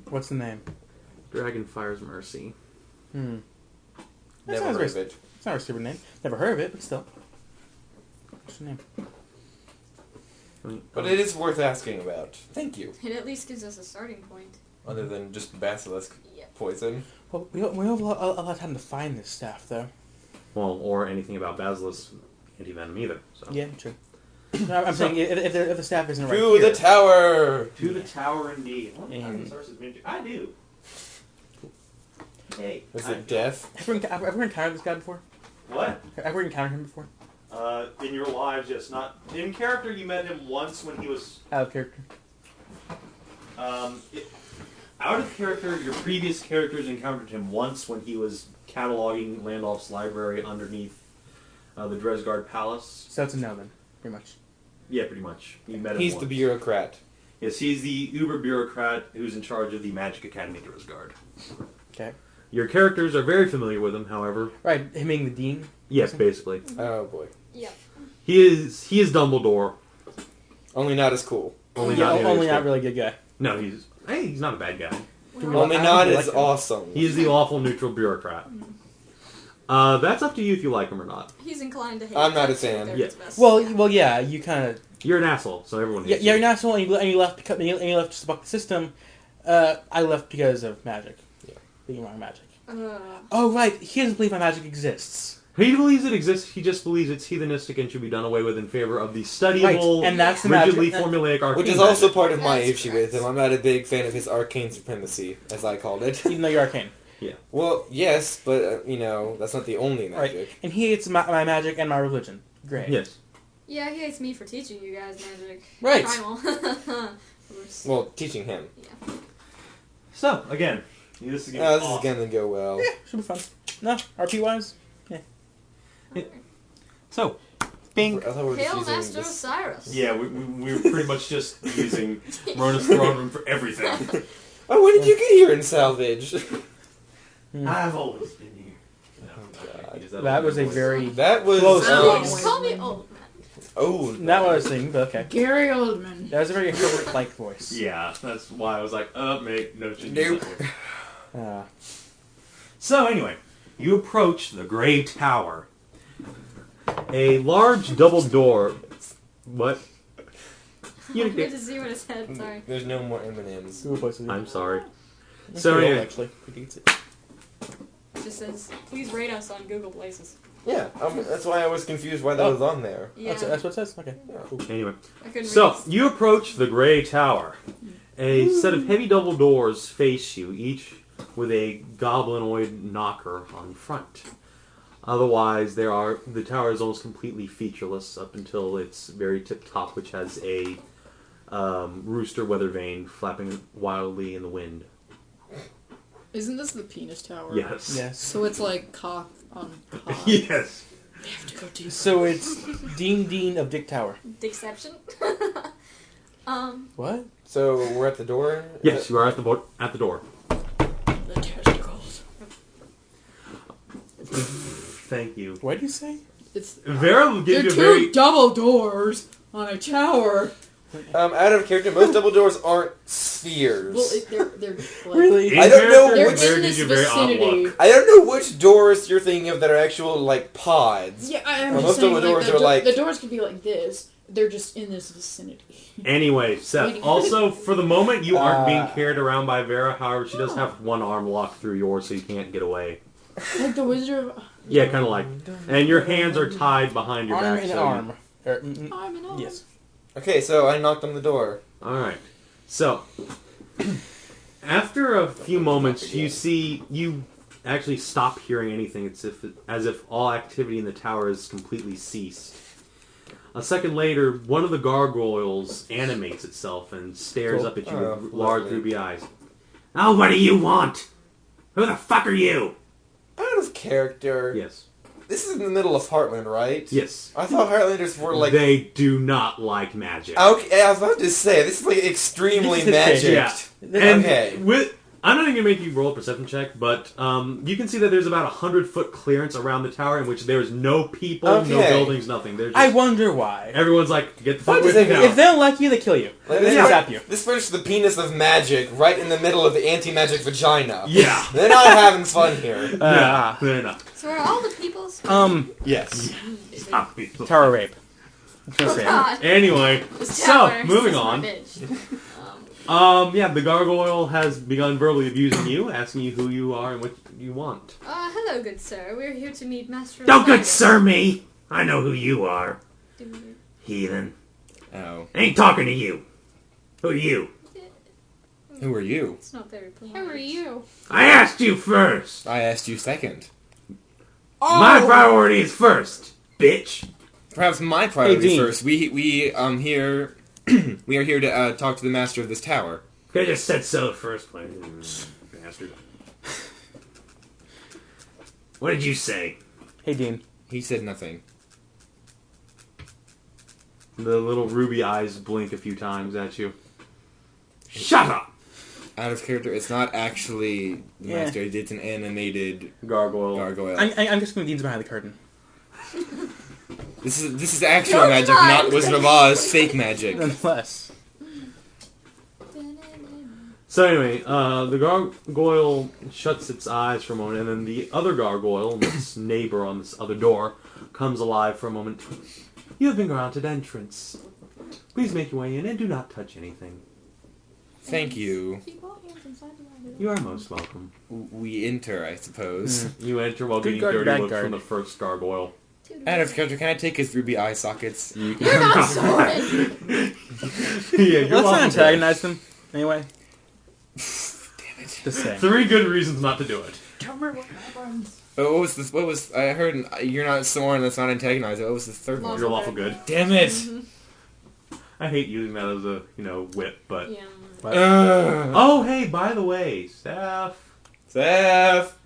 What's the name? Dragonfire's Mercy. That Never sounds heard of very- it. It's not a stupid name. Never heard of it, but still. What's the name? I mean, But it is worth asking about. Thank you. It at least gives us a starting point. Other than just basilisk Yeah. poison. Well, we don't have a lot of time to find this staff, though. Well, or anything about Basilisk anti-venom either. So. Yeah, true. No, I'm saying if the staff isn't right To here. the tower! To the tower, indeed. And- I do. Hey. Was it death? Have we ever encountered this guy before? What? Have we ever encountered him before? In your lives, yes. Not in character. You met him once when he was Out of character. out of character. Your previous characters encountered him once when he was cataloging Landolf's library underneath the Dresgard Palace. So it's a no then, pretty much. Yeah, pretty much. You met him He's once. the bureaucrat. Yes, he's the uber bureaucrat who's in charge of the Magic Academy Dresgard. Okay. Your characters are very familiar with him, however. Right, him being the dean. Yes, basically. Oh boy. Yep. He is Dumbledore. Only not as cool. Only Yeah, not nearly only as not good. really good guy. No, he's not a bad guy. Only I not don't as like him. awesome. He is the awful neutral bureaucrat. That's up to you if you like him or not. He's inclined to hate. I'm not a Jackson fan. if they're Yeah. his best. Well, yeah, you kind of. You're an asshole, so everyone Yeah, hates you're you. an asshole, and you left because you left just to buck the system. I left because of magic. Yeah. Being wrong magic. Oh, right. He doesn't believe my magic exists. He believes it exists, he just believes it's heathenistic and should be done away with in favor of the studyable, Right, and that's the rigidly magic. formulaic arcane Which is also magic. part of my That's issue with him. I'm not a big fan of his arcane supremacy, as I called it. Even though you're arcane. Well, yes, but, that's not the only magic. Right. And he hates my magic and my religion. Great. Yes. Yeah, he hates me for teaching you guys magic. Right. Primal. Well, teaching him. Yeah. So, again, this is This is gonna go well. Yeah, should be fun. No, RP-wise? So, Bing. I thought we were just Hail using Master this- Osiris. yeah, we're pretty much just using Rona's throne room for everything. Oh, when did you get here in salvage? I've always been here. Oh, God. That was a very... That was... Close. Just call me old man. Oh. Not what I was thinking, but okay. Gary Oldman. That was a very Herbert-like voice. Yeah, that's why I was like, mate, no change. Nope. So anyway, you approach the Grey Tower. A large double door... What? I wanted to see what it said, sorry. There's no more M&Ms. Google voice. I'm sorry. That's So pretty old, anyway, actually. Predicts it. It just says, please rate us on Google Places. Yeah, that's why I was confused why that was on there. Yeah. That's what it says? Okay. Yeah. Cool. anyway. I couldn't So, read you approach the Grey Tower. A set of heavy double doors face you, each with a goblinoid knocker on the front. Otherwise, the tower is almost completely featureless up until its very tip top, which has a rooster weather vane flapping wildly in the wind. Isn't this the penis tower? Yes. Yes. So it's like cock on pod. Yes. We have to go deeper. So it's Dean of Dick Tower. Deception. What? So, we're at the door? Yes, you are at the door. The testicles. Thank you. What did you say? It's Vera will give there are you a two very... double doors on a tower. Out of character, most double doors aren't spheres. Well, they're like, Really? I don't know they're which- Vera in gives this you a very odd vicinity. look. I don't know which doors you're thinking of that are actual, like, pods. Yeah, I'm Well, just most saying, double doors the, are like... the doors could be like this. They're just in this vicinity. Anyway, Seth, Waiting. also, for the moment, you aren't being carried around by Vera. However, she does have one arm locked through yours, so you can't get away. Like the Wizard of... Yeah, kind of like. And your hands are tied behind your Arm back. and so arm. Arm and arm. Yes. Okay, so I knocked on the door. Alright. So, after a few moments, you actually stop hearing anything. It's as if all activity in the tower has completely ceased. A second later, one of the gargoyles animates itself and stares up at you with large lovely. ruby eyes. Oh, what do you want? Who the fuck are you? Out of character. Yes. This is in the middle of Heartland, right? Yes. I thought Heartlanders were like... They do not like magic. Okay, I was about to say, this is like extremely This is magic. Yeah. And Okay. I'm not even going to make you roll a perception check, but you can see that there's about 100-foot clearance around the tower in which there's no people, no Okay. buildings, nothing. There's I just, wonder why. everyone's like, get the fuck What with does me it- now. If they don't like you, they kill you. Like, They this zap you. This puts the penis of magic right in the middle of the anti-magic vagina. Yeah. They're not having fun here. Yeah, they're not. So are all the people's... Yes. Stop people. Tower rape. I'm just Oh, saying. God. Anyway, This so, tower moving is my on. bitch. Yeah, the gargoyle has begun verbally abusing you, asking you who you are and what you want. Hello, good sir. We're here to meet Master Don't good Osiris. sir me! I know who you are, Do heathen. Oh. I ain't talking to you. Who are you? Who are you? It's not very polite. Who are you? I asked you first! I asked you second. My priority is first, bitch! Perhaps my priority Dean. first. We here we are here to talk to the master of this tower. I just said so the first place. Bastard. What did you say? Hey, Dean. He said nothing. The little ruby eyes blink a few times at you. Shut up! Out of character, it's not actually the Yeah. master. It's an animated Gargoyle. gargoyle. I'm just going to Dean's behind the curtain. This is actual Don't magic, lie. not Wizard of Oz fake magic. Nonetheless. So anyway, the gargoyle shuts its eyes for a moment, and then the other gargoyle, its neighbor on this other door, comes alive for a moment. You have been granted entrance. Please make your way in and do not touch anything. Thank you. Keep all hands inside the water. You are most welcome. We enter, I suppose. You enter while Good getting guard, dirty bad looks guard. from the first gargoyle. Out of character, can I take his ruby eye sockets? You're not sorted! Yeah, you're Let's not welcome. antagonize them. Anyway, Damn it. just saying. 3 good reasons not to do it. Tell me what happens. But what was this? What was I heard? You're not someone that's not antagonized. What was the third one? You're lawful good. Damn it! I hate using that as a, whip, but... Yeah. Oh, hey, by the way, Steph. Seth.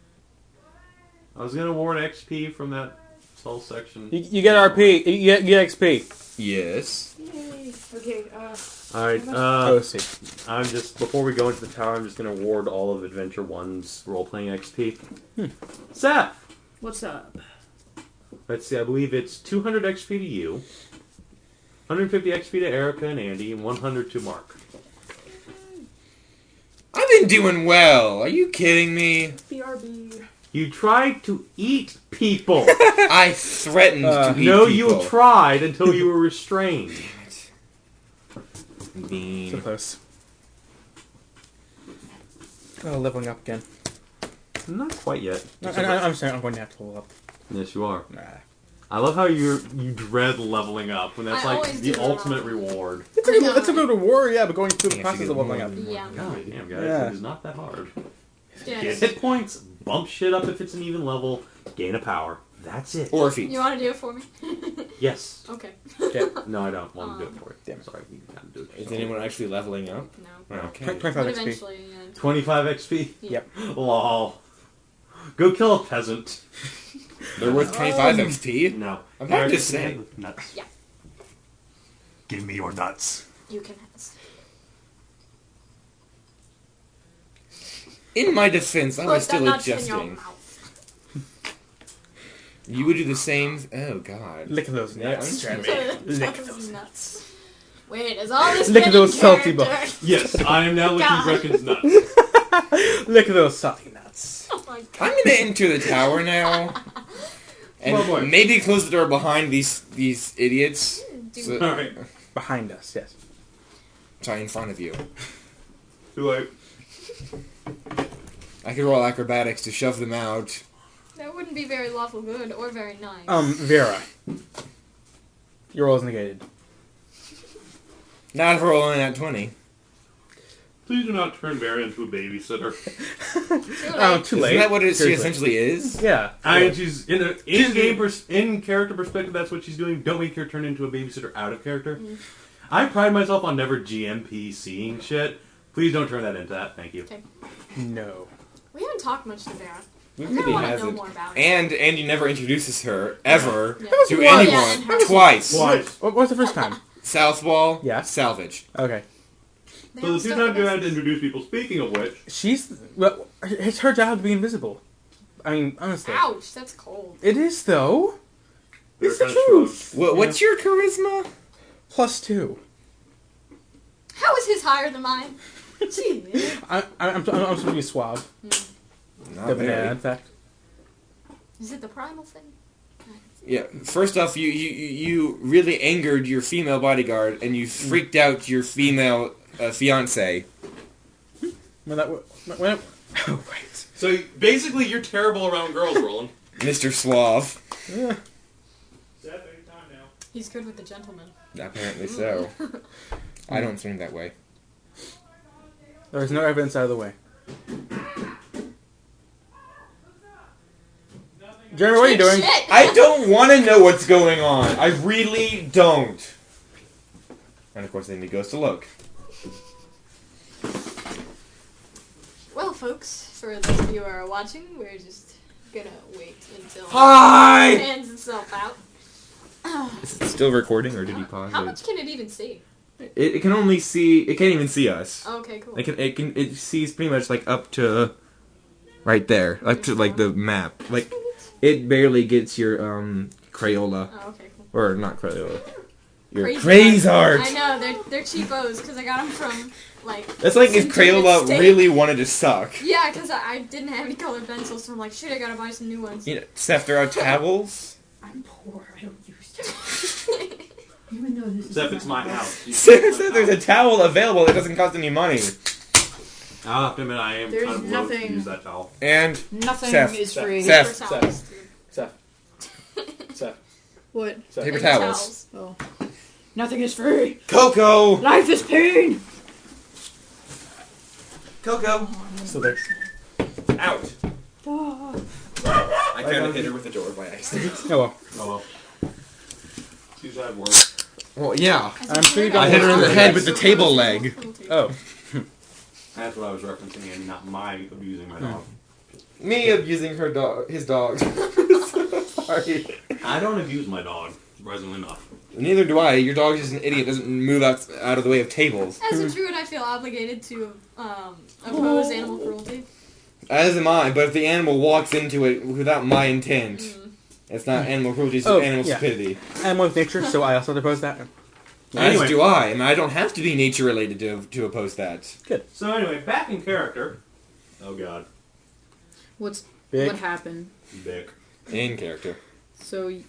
I was gonna award XP from that whole section. You get RP. You get XP. Yes. Yay. Okay, Alright, Oh, let's see. I'm just, before we go into the tower, I'm just gonna award all of Adventure 1's role-playing XP. Seth! what's up? Let's see, I believe it's 200 XP to you, 150 XP to Erica and Andy, and 100 to Mark. I've been doing well. Are you kidding me? BRB. You tried to eat people! I threatened to eat No, people. you tried until you were restrained. So Mean. close. Oh, leveling up again. Not quite yet. I'm saying I'm going to have to level up. Yes, you are. Nah. I love how you dread leveling up, when that's I like always the do that. ultimate reward. It's a good reward, yeah, but going through the Yeah, process you of leveling up. Yeah. God damn, guys, Yeah. it is not that hard. Yes. Get hit points, bump shit up if it's an even level, gain a power. That's it. Or feet. You want to do it for me? Yes. Okay. Okay. No, I don't want to do it for you. Damn it. Sorry, you gotta do it Is yourself. anyone actually leveling up? No. Okay. 25 But XP. eventually, yeah. 25 XP? Yep. Lol. Go kill a peasant. They're worth 25 XP. No. I'm not Eric, just can I have saying. the Nuts. Yeah. Give me your nuts. You can have this. In my defense, I was Put the still nuts in your adjusting. mouth. You would do the same. Oh God. Lick those Yeah, nuts, I'm Jeremy. Lick Those those. nuts. Wait, is all this Lick been those in salty character? balls. Yes, I am now licking God. Brecken's nuts. Lick those salty nuts. Oh my god. I'm gonna enter the tower now, and Oh, boy. maybe close the door behind these idiots. Do So- Alright. Behind us, yes. Sorry, in front of you. Too late. I could roll acrobatics to shove them out. That wouldn't be very lawful good or very nice. Vera. Your roll is negated. Not for rolling at 20. Please do not turn Vera into a babysitter. Too late. Too late. Isn't that what she Seriously. essentially is? Yeah. And she's in character perspective. That's what she's doing. Don't make her turn into a babysitter out of character. I pride myself on never GMP seeing shit. Please don't turn that into that. Thank you. Okay. No. We haven't talked much to Vera. We I kinda really wanna know hasn't. more about it. And Andy never introduces her, ever, Yeah. to Well, anyone. yeah, and her- Twice. Twice. What was the first time? South wall, Yeah. salvage. Okay. They So have the two stuff times you with had us. to introduce people. Speaking of which, Well, it's her job to be invisible. I mean, honestly. Ouch, that's cold. It is, though. they're It's the kinda truth. What's your charisma? +2. How is his higher than mine? Jeez. I'm supposed to be suave. Not Debonair, very. in fact. Is it the primal thing? Yeah. First off, you really angered your female bodyguard, and you freaked out your female fiance. When that... When oh, wait. So basically, you're terrible around girls, Roland. Mr. Suave. Yeah. He's good with the gentleman. Apparently so. I don't swing that way. There is no evidence out of the way. Jeremy, what are you doing? Shit! I don't want to know what's going on. I really don't. And of course, then he goes to look. Well, folks, for those of you who are watching, we're just gonna wait until Hi! he hands himself out. Is it still recording, or did he pause How it? much can it even see? It can only see. It can't even see us. Okay, cool. It sees pretty much like up to right there, like to like the map. Like it barely gets your Crayola, Oh, okay, cool. or not Crayola. Your Crazy Crazy art. Art. I know, they're cheapos, because I got them from, like... That's like if Century Crayola Mistake. really wanted to suck. Yeah, because I didn't have any colored pencils, so I'm like, shit, I gotta buy some new ones. You know, Seth, there are towels. I'm poor. I don't use them. Even though this Except it's my house. Sarah said there's a towel available that doesn't cost any money. I'll have to admit, I am There's kind of loath to nothing- use that towel. And Nothing Seth. is free. Seth. Paper towels, dude. Seth. What? paper towels. Oh. Nothing is free. Coco! Life is pain. Coco! So there's. Out! Oh. I kind of hit her with the door by accident. Oh well. Oh well. She's had work. Well, yeah. I'm sure you I got hit her in the head with the table leg. Oh. That's what I was referencing, and not my abusing my dog. Me abusing her dog, his dog. Sorry. I don't abuse my dog, surprisingly enough. Neither do I. Your dog is an idiot. Doesn't move out of the way of tables. As a druid, I feel obligated to oppose animal cruelty. As am I. But if the animal walks into it without my intent, it's not animal cruelty. It's animal stupidity. I'm with nature, so I also oppose that. As Anyway. do I. And I don't have to be nature related to oppose that. So anyway, back in character. Oh god. What Big. happened? Bick. In character. So,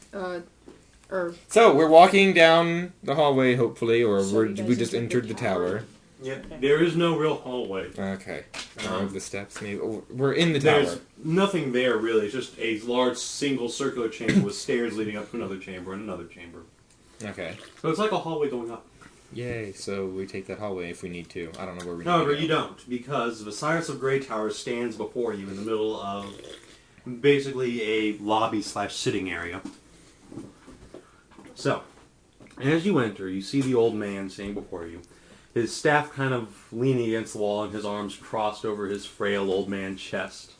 So we're walking down the hallway, hopefully, or So you guys we just entered entered the the tower. Yeah. There is no real hallway. Okay. Or the steps, maybe. Oh, we're in the tower. There's nothing there really. It's just a large single circular chamber with stairs leading up to another chamber and another chamber. Okay. So it's like a hallway going up. Yay, so we take that hallway if we need to. I don't know where we However, need to you go. don't, because Visayas of Grey Tower stands before you in the middle of basically a lobby/sitting area. So, as you enter, you see the old man standing before you. His staff kind of leaning against the wall and his arms crossed over his frail old man chest.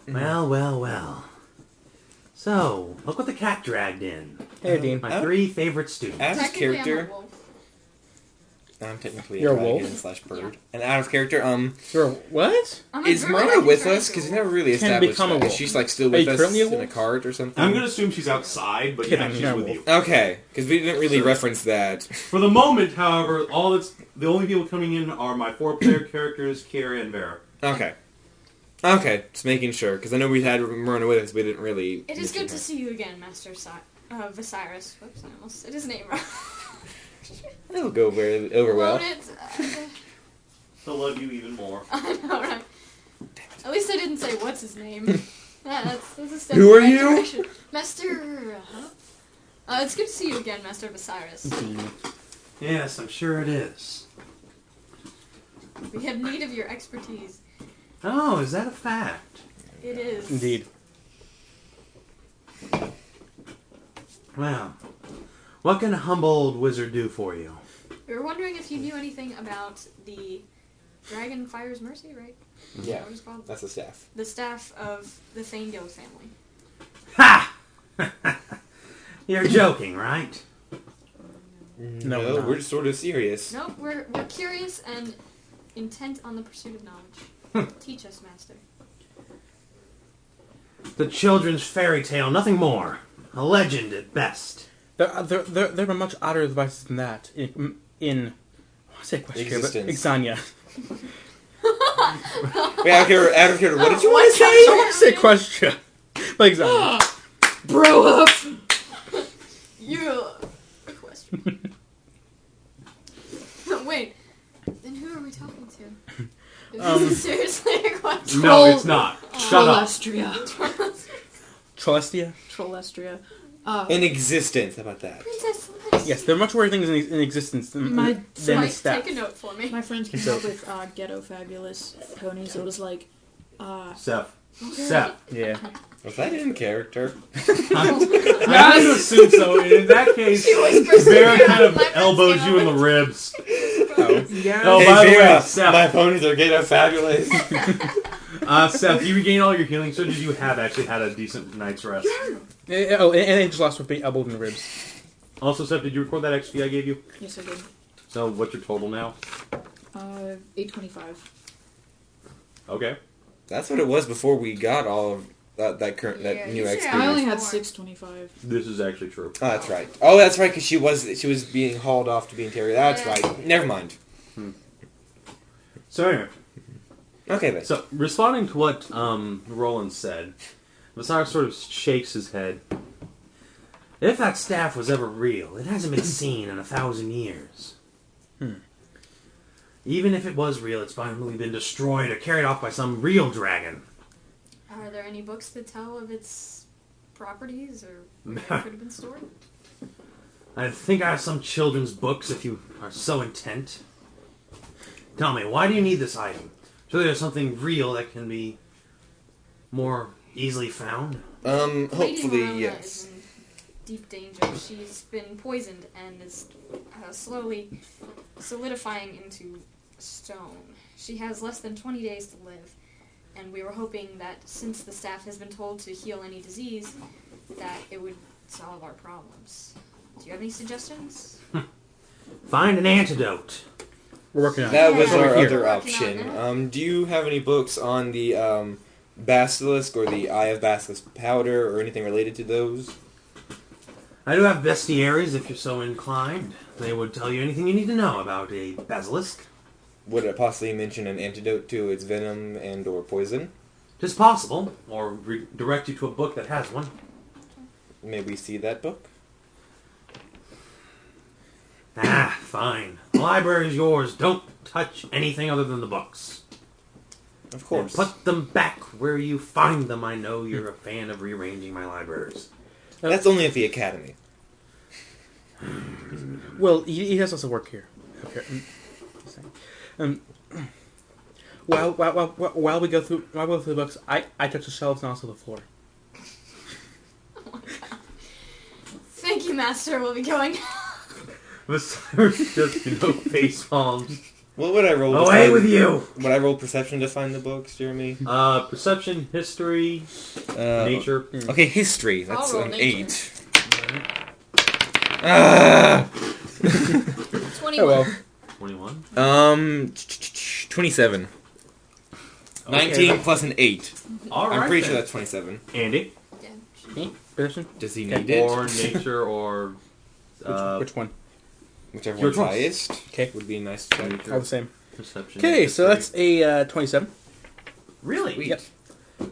Well, well, well. So, look what the cat dragged in. Hey, Dean. My 3 favorite students. As his Technically, I'm a character, wolf. I'm technically You're a a dragon wolf? slash bird. And out of character, You're what? I'm a is druid, I Marona can with turn us? into Because a we never wolf. really Can established become a that. wolf. Is she like still Are with you us currently a in a wolf? cart or something? I'm going to assume she's outside, but yeah, Kidding, she's you're a with wolf. you. Okay, because we didn't really reference that. For the moment, however, the only people coming in are my 4-player characters, Kira and Vera. Okay. Okay, just making sure, because I know we had Marona with us, we didn't really... It is mention good to her. see you again, Master Visayas. Whoops, I almost said his name wrong. That'll go over well. Won't it? They'll love you even more. I know, right? At least I didn't say what's his name. That's a step Who in are the right you? direction. Master... it's good to see you again, Master Visayas. Yes, I'm sure it is. We have need of your expertise. Oh, is that a fact? It is. Indeed. Well, what can a humble old wizard do for you? We were wondering if you knew anything about the Dragon Fire's Mercy, right? Is Yeah, that what it's called? that's the staff. The staff of the Thanegeld family. Ha! You're joking, right? No, we're not. we're just sort of serious. Nope, we're curious and intent on the pursuit of knowledge. Teach us, Master. The children's fairy tale, nothing more. A legend at best. There are much odder devices than that. In I want to say Equestria, but Existence. Exania. Wait, out of here, what did you want to I say? want to say Equestria, but Exania. Bro up! You're a question. Wait, then who are we talking to? Is this seriously a question? No, it's not. Shut up. Trollestria. Trolestia? Trollestria. In existence, how about that? Princess, let Yes, there are much worse things in existence than My than friend- the Mike, staff. take a note for me. My friends came up with ghetto fabulous ponies. It was like, Seth. Seth. Yeah. Was that in character? I'm going to assume so. In that case, Vera kind of elbows you in the ribs. Oh. yeah. Oh, Hey, by the Vera, way, Seth. my ponies are getting fabulous. Seth, you regained all your healing, so did you have actually had a decent night's rest? Oh, and they just lost with being elbowed in the ribs. Also, Seth, did you record that XP I gave you? Yes, I did. So, what's your total now? 825. Okay. That's what it was before we got all of that Yeah, new you should XP. have- I only had more. 625. This is actually true. Oh, that's right. Oh, that's right, because she was being hauled off to be interrogated. That's Yeah. right. Never mind. So, anyway. Okay, then. So, responding to what Rowland said, Visayas sort of shakes his head. If that staff was ever real, it hasn't been seen in 1,000 years. Even if it was real, it's probably been destroyed or carried off by some real dragon. Are there any books that tell of its properties or where it could have been stored? I think I have some children's books if you are so intent. Tell me, why do you need this item? Surely there's something real that can be more easily found? Lady Hopefully, Marona yes. is in deep danger. She's been poisoned and is slowly solidifying into stone. She has less than 20 days to live, and we were hoping that since the staff has been told to heal any disease, that it would solve our problems. Do you have any suggestions? Find an antidote. We're working on That it. was Over our here. other Working on option. Do you have any books on the basilisk or the Eye of Basilisk powder or anything related to those? I do have bestiaries if you're so inclined. They would tell you anything you need to know about a basilisk. Would it possibly mention an antidote to its venom and or poison? Tis possible, or direct you to a book that has one. May we see that book? Fine. The library is yours. Don't touch anything other than the books. Of course. And put them back where you find them. I know you're a fan of rearranging my libraries. That's only at the academy. Well, he does also work here. Up here. While we go through the books, I touch the shelves and also the floor. Oh my god. Thank you, Master. We'll be going. Besides just, face palms. What would I roll? Away with you! Would I roll perception to find the books, Jeremy? Perception, history, nature. Okay, history. That's I'll roll an nature. 8. Ah! 21. Oh well. 21. 27. 19 plus an 8. All right, I'm pretty sure then. that's 27. Andy? Yeah. Perception? Does he Okay. need it? Or nature, or... Which one? Whichever Your one's choice. highest. Okay. Would be nice to check. All the same. Perception. Okay, so history. that's a 27. Really? Sweet. Yep.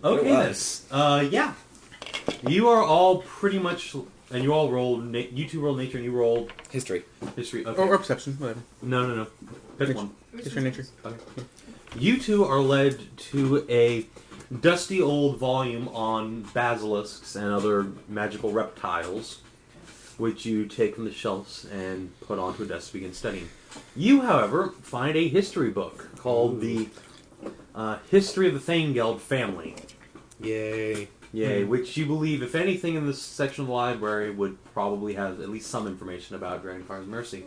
Okay, It then. was. Yeah. You are all pretty much... And you all rolled... You two rolled nature and you rolled History. history. Okay. Or perception, whatever. No. Pick Nature. one. History, nature. You two are led to a dusty old volume on basilisks and other magical reptiles, which you take from the shelves and put onto a desk to begin studying. You, however, find a history book called the History of the Thanegeld Family. Yay. Yay, which you believe, if anything in this section of the library, would probably have at least some information about Dragonfire's Mercy.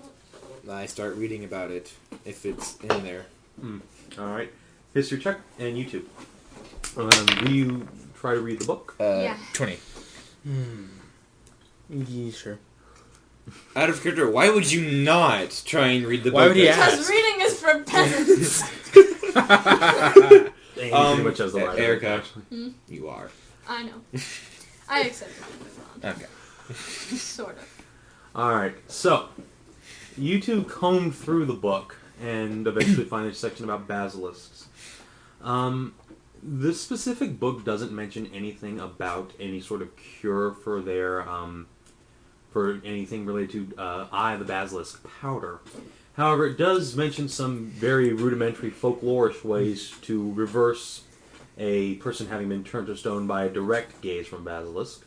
I start reading about it, if it's in there. Alright. History check, and you two. Do you try to read the book? Yeah. 20. Yeah, sure. Out of character, why would you not try and read the Why book? would he Because ask? reading is for peasants. Pretty much has the library, Erica, actually. you are. I know. I accept it. Move on. Okay. Sort of. Alright, so, you two comb through the book and eventually find a section about basilisks. This specific book doesn't mention anything about any sort of cure for their, for anything related to Eye of the Basilisk powder. However, it does mention some very rudimentary folklorish ways to reverse a person having been turned to stone by a direct gaze from a basilisk.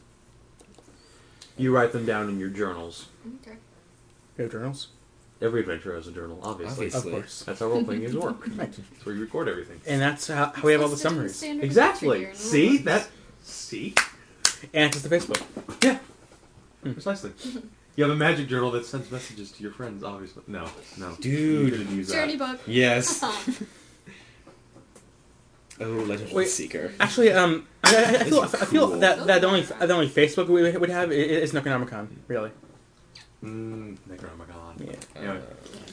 You write them down in your journals. Okay. You have journals? Every adventure has a journal, obviously. Obviously. Of course. That's how role-playing games work. Right. That's where you record everything. And that's how we have all the Listed in summaries. standard Exactly. adventure See? rules. That... See? And it's the Facebook. Yeah. Precisely. You have a magic journal that sends messages to your friends, obviously. No. Dude. You couldn't use Journey that. book. Yes. Oh, Legend of the Wait. Seeker. Actually, I feel cool. that the only Facebook we would have is Necronomicon, really. Necronomicon. Yeah. Anyway.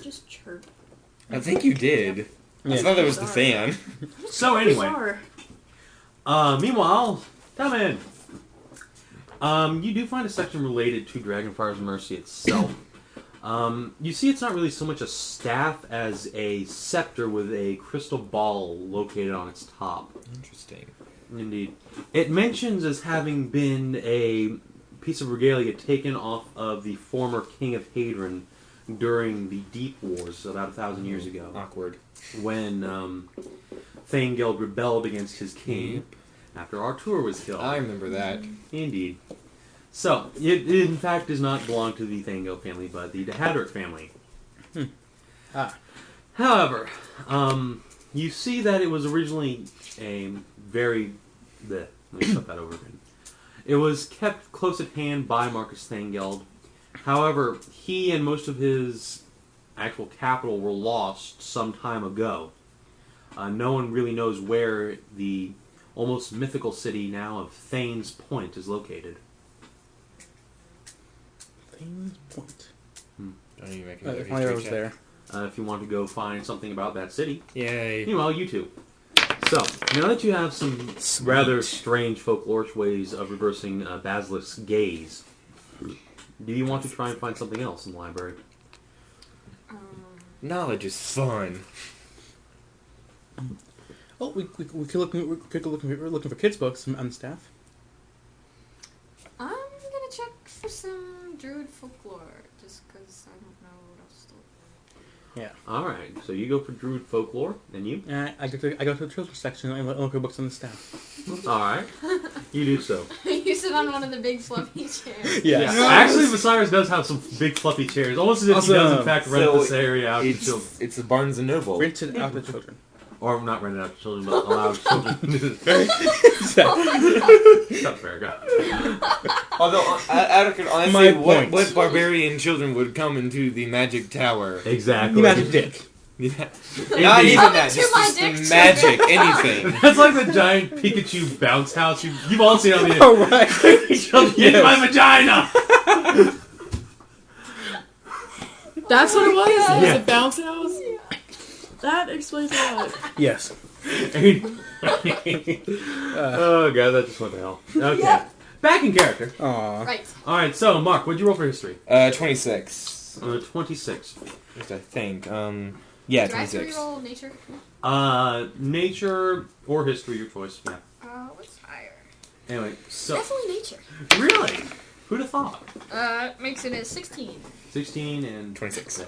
Just chirp. I think you did. I Yeah. thought that was the fan. So anyway, Bizarre. meanwhile, Talmen. You do find a section related to Dragonfire's Mercy itself. You see it's not really so much a staff as a scepter with a crystal ball located on its top. Interesting. Indeed. It mentions as having been a piece of regalia taken off of the former king of Hadrian during the Deep Wars about 1,000 years ago. Awkward. When Thanegeld rebelled against his king after Artur was killed. I remember that. Indeed. So, it in fact does not belong to the Thanegeld family, but the Haddric family. However, you see that it was originally a very... Let me start that over again. It was kept close at hand by Marcus Thanegeld. However, he and most of his actual capital were lost some time ago. No one really knows where the almost mythical city now of Thane's Point is located. Thane's Point. Don't even make If I was there. If you want to go find something about that city. Yay. Meanwhile, you two. So, now that you have some rather strange folklorish ways of reversing Basilisk's gaze, do you want to try and find something else in the library? Knowledge is fun. Oh, we could looking for kids' books on staff. I'm gonna check for some Druid folklore, just because I don't know what else to look. Yeah. Alright, so you go for Druid folklore, and you? I go to the children's section and look for books on the staff. Alright, you do so. You sit on one of the big fluffy chairs. Yes. Actually, Viserys does have some big fluffy chairs, almost as if he does in fact rent So this area out to children. It's a Barnes & Noble. Rented out to children. Or not rented out to children, but allowed children. Not fair, go. Although, honestly, My point. what barbarian children would come into the Magic Tower? Exactly. You magic dick. Yeah. Indeed. Not even Come that, into just my the dick, magic, anything. That's like the giant Pikachu bounce house. You've all seen on the Oh, right. Into my vagina! That's what it was? Yeah. It was a bounce house? That explains a lot. Yes. Oh god, that just went to hell. Okay. Yeah. Back in character. Aw. Right. Alright, so Mark, what'd you roll for history? 26. 26. Just I think. Yeah, Do I have to 26. reroll nature? Nature or history, your choice. Yeah. What's higher? Anyway, so Definitely nature. really, who'd have thought? Makes it a 16. 16 and 26.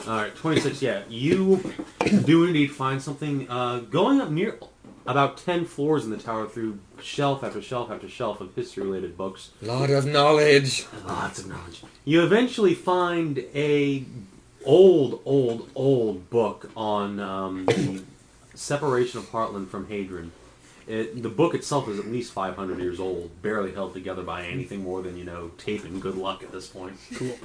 Alright, 26, yeah. You do indeed find something going up near about 10 floors in the tower through shelf after shelf after shelf of history-related books. Lot of knowledge. Lots of knowledge. You eventually find a old book on the separation of Heartland from Hadrian. The book itself is at least 500 years old, barely held together by anything more than, tape and good luck at this point. Cool.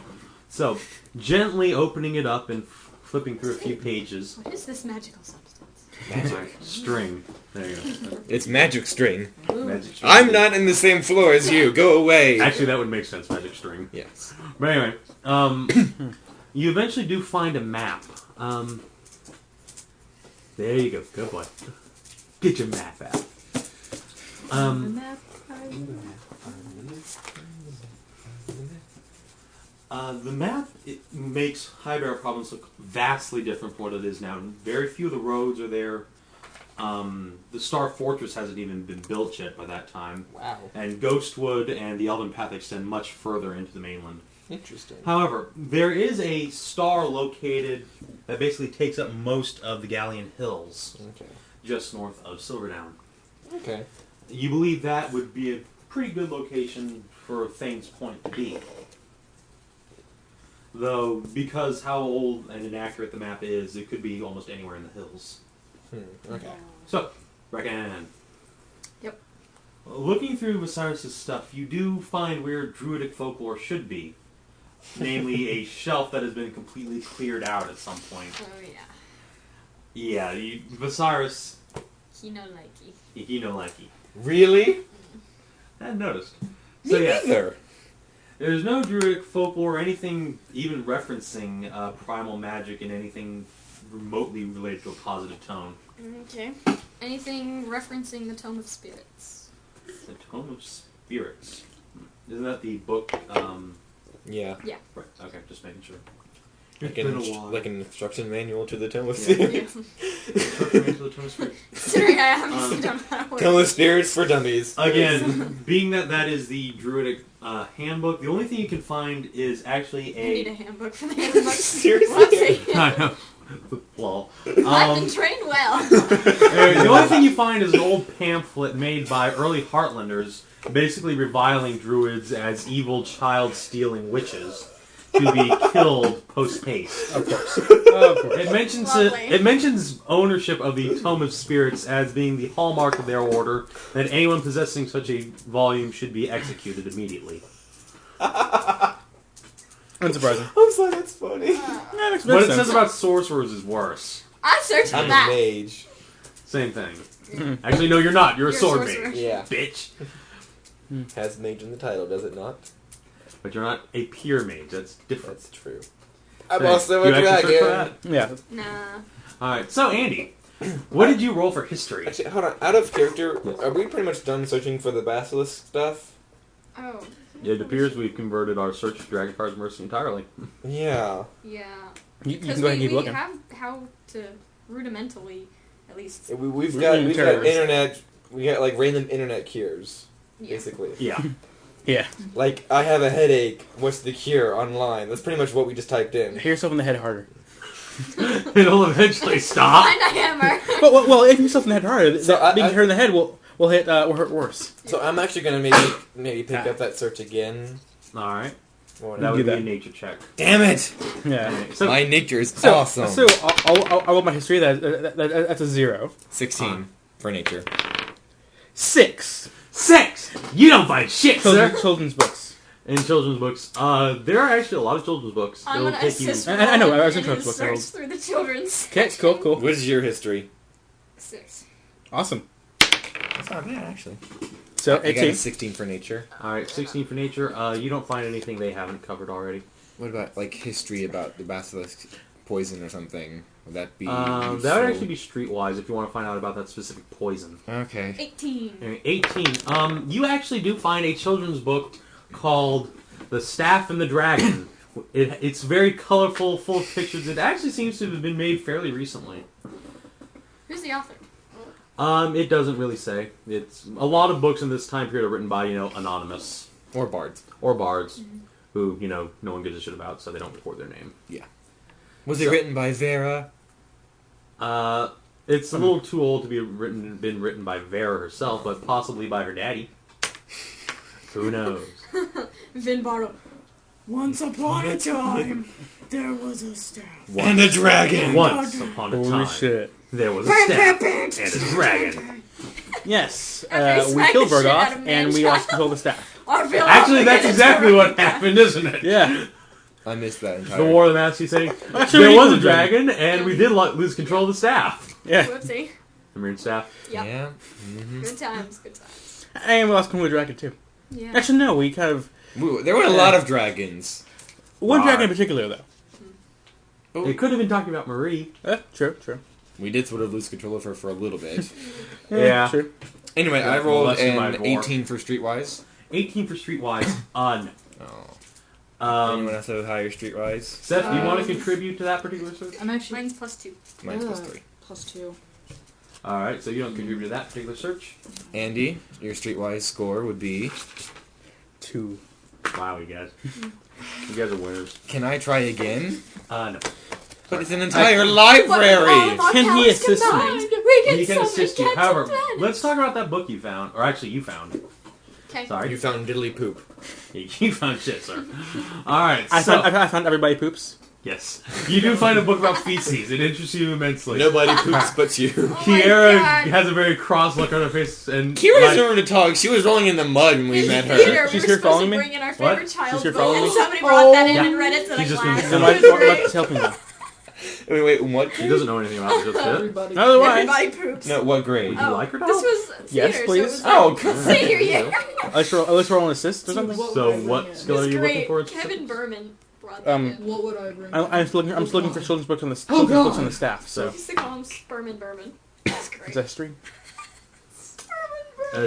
So, gently opening it up and flipping through a few pages. What is this magical substance? Magic. String. There you go. It's magic string. Magic string. I'm not in the same floor as you. Go away. Actually, that would make sense, magic string. Yes. But anyway, you eventually do find a map. There you go. Good boy. Get your map out. The map makes Highbarrow Province look vastly different from what it is now. Very few of the roads are there. The Star Fortress hasn't even been built yet by that time. Wow. And Ghostwood and the Elven Path extend much further into the mainland. Interesting. However, there is a star located that basically takes up most of the Galleon Hills, Okay. just north of Silverdown. Okay. You believe that would be a pretty good location for Thane's Point to be. Though, because how old and inaccurate the map is, it could be almost anywhere in the hills. Okay. So, Brecken. Yep. Looking through Viserys' stuff, you do find where Druidic folklore should be. Namely, a shelf that has been completely cleared out at some point. Oh, yeah. Yeah, Viserys, He no likey. he no likey. Really? I hadn't noticed. Me So yeah, neither. there's no Druidic folklore or anything even referencing primal magic in anything remotely related to a positive tone. Okay. Anything referencing the Tome of Spirits? The Tome of Spirits. Isn't that the book? Yeah. Yeah. Right. Okay, just making sure. Like It's been a while. like an instruction manual to the Tome of Yeah. Spirits. Considering I obviously don't know what Tome of Spirits for Dummies. Again, being that is the Druidic handbook, the only thing you can find is actually I need a a... handbook for the handbook. Seriously? Whoopsie. I know. Lol. I've been trained well. Anyway, the only thing you find is an old pamphlet made by early Heartlanders, basically reviling druids as evil child-stealing witches to be killed post-haste. Of course. Of course. Lovely. It mentions ownership of the Tome of Spirits as being the hallmark of their order, that anyone possessing such a volume should be executed immediately. Unsurprising. I'm sorry, that's funny. Yeah, makes What it sense. says about sorcerers is worse. I searched for I'm a that. mage. Same thing. Actually, no, you're not. You're a You're a sword sorcerer. mage, Yeah. bitch. Has mage in the title, does it not? But you're not a pure mage. That's different. That's true. I'm Hey, also you a actually search for dragon. that? Yeah. Nah. Alright, so Andy, what did you roll for history? Actually, hold on. Out of character, are we pretty much done searching for the basilisk stuff? Oh. It appears we've converted our search for Dragon Cards Mercy entirely. Yeah. Yeah. You can Because go ahead and keep we looking. have how to rudimentally, at least. We've got Terrorist. internet. We got like random internet cures, Yeah. basically. Yeah. Yeah. Like, I have a headache. What's the cure online? That's pretty much what we just typed in. Hit yourself in the head harder. It'll eventually stop. Find a hammer. Well, if you hit yourself in the head harder, So I- being hit in the head will hurt worse. So I'm actually gonna maybe pick up that search again. Alright. Or That do would be that. a nature check. Damn it! Yeah. So, My nature is So, awesome. So I'll roll my history. That's a 0. 16 for nature. 6. 6! You don't find shit, sir! Children's books. In children's books. There are actually a lot of children's books. I'm It'll gonna take you... assist I know, I was Roland in in his children's search books. through the children's. Okay, cool. What is your history? 6. Awesome. That's not bad, actually. So I got 18. a 16 for nature. Alright, 16 for nature. You don't find anything they haven't covered already. What about, like, history about the basilisk poison or something? Would that be That would useful? actually be streetwise if you want to find out about that specific poison. Okay. 18. Anyway, 18. You actually do find a children's book called The Staff and the Dragon. It's very colorful, full of pictures. It actually seems to have been made fairly recently. Who's the author? It doesn't really say. It's a lot of books in this time period are written by, anonymous Or bards. or bards who, no one gives a shit about, so they don't record their name. Was it written by Vera? It's a little too old to been written by Vera herself, but possibly by her daddy. Who knows? Vin Bartle. Once upon a time, there was a staff. And a dragon! Once upon a Holy time, shit. there was a staff and a dragon. Yes, After he we smacked killed the shit out Bergoth, of and we Manshot. lost control of the staff. Our villain Actually, that's begins exactly to what rise. happened, isn't it? Yeah. I missed that The entire... War of the Masked saying Actually, there we was a killed the dragon, and we did lose control of the staff. Yeah. Whoopsie. The Mirrored Staff. Yep. Yeah. Mm-hmm. Good times, good times. And we lost control of the dragon, too. Yeah. Actually, no, we kind of... There were a lot of dragons. One Right. dragon in particular, though. They could have been talking about Marie. True. We did sort of lose control of her for a little bit. Yeah. True. Anyway, I Yeah, rolled lesson by an more. 18 for Streetwise. 18 for Streetwise. No. Oh. Anyone else have higher Streetwise? Seth, do you want to contribute to that particular search? I'm actually Mine's +2. Mine's plus 3. +2. Alright, so you don't contribute to that particular search? Andy, your Streetwise score would be... 2. Wow, you guys. You guys are winners. Can I try again? No. But it's an entire library! Can he assist me? We can He can summon assist you. cats However, and planets. let's talk about that book you found. Or actually, you found. Okay. Sorry. You found diddly poop. You found shit, sir. Alright, I so... found everybody poops. Yes. You do find a book about feces. It interests you immensely. Nobody poops but you. Oh my Kiera God. has a very cross look on her face, and Kira like, doesn't remember to talk. She was rolling in the mud when we met her. Peter, She's we here were supposed following to me? bring in our What? favorite child She's here book, following and me? somebody brought that in Yeah. and read it to the She's just class. been- Then It was great. what's helping me? Wait, what? He doesn't know anything about it just yet. Everybody. Otherwise, Everybody poops. No, what grade? Would you like her to This help? was Yes, theater, please. so it Oh, was God. like senior year. let's roll an assist or something. What So would I what bring in? skill are It's you looking great. for? Kevin Berman brought that in. What would I bring? I'm still looking for children's books on the God. staff. So I used to call him Sperman Berman. That's great. is that history?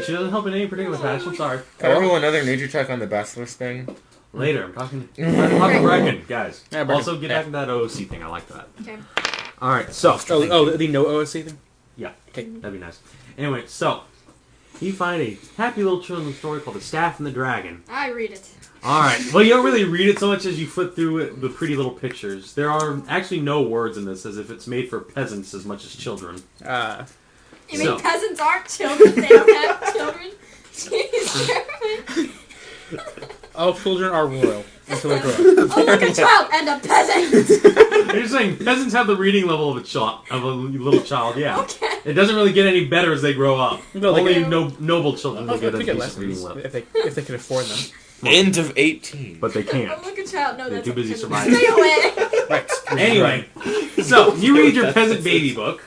She doesn't help in any particular fashion, sorry. Can I roll another nature check on the basilisk thing? Later, I'm talking about Brecken, guys. Yeah, Brecken. Also, get back to that OOC thing. I like that. Okay. All right, so the no OSC thing? yeah, Okay. that'd be nice. Anyway, so you find a happy little children's story called "The Staff and the Dragon." I read it. All right. Well, you don't really read it so much as you flip through the pretty little pictures. There are actually no words in this, as if it's made for peasants as much as children. You mean peasants aren't children? They don't have children? Jeez, all children are royal until they grow up. oh, look, a child and a peasant! You're saying peasants have the reading level of a little child, yeah. Okay. It doesn't really get any better as they grow up. No, they Only get- noble children will get a get decent reading lessons level. if they can afford them. End of 18. But they can't. Oh, look, a child. No, They're that's too a busy peasant. surviving. Stay away! Right. Anyway, so you read your peasant baby book.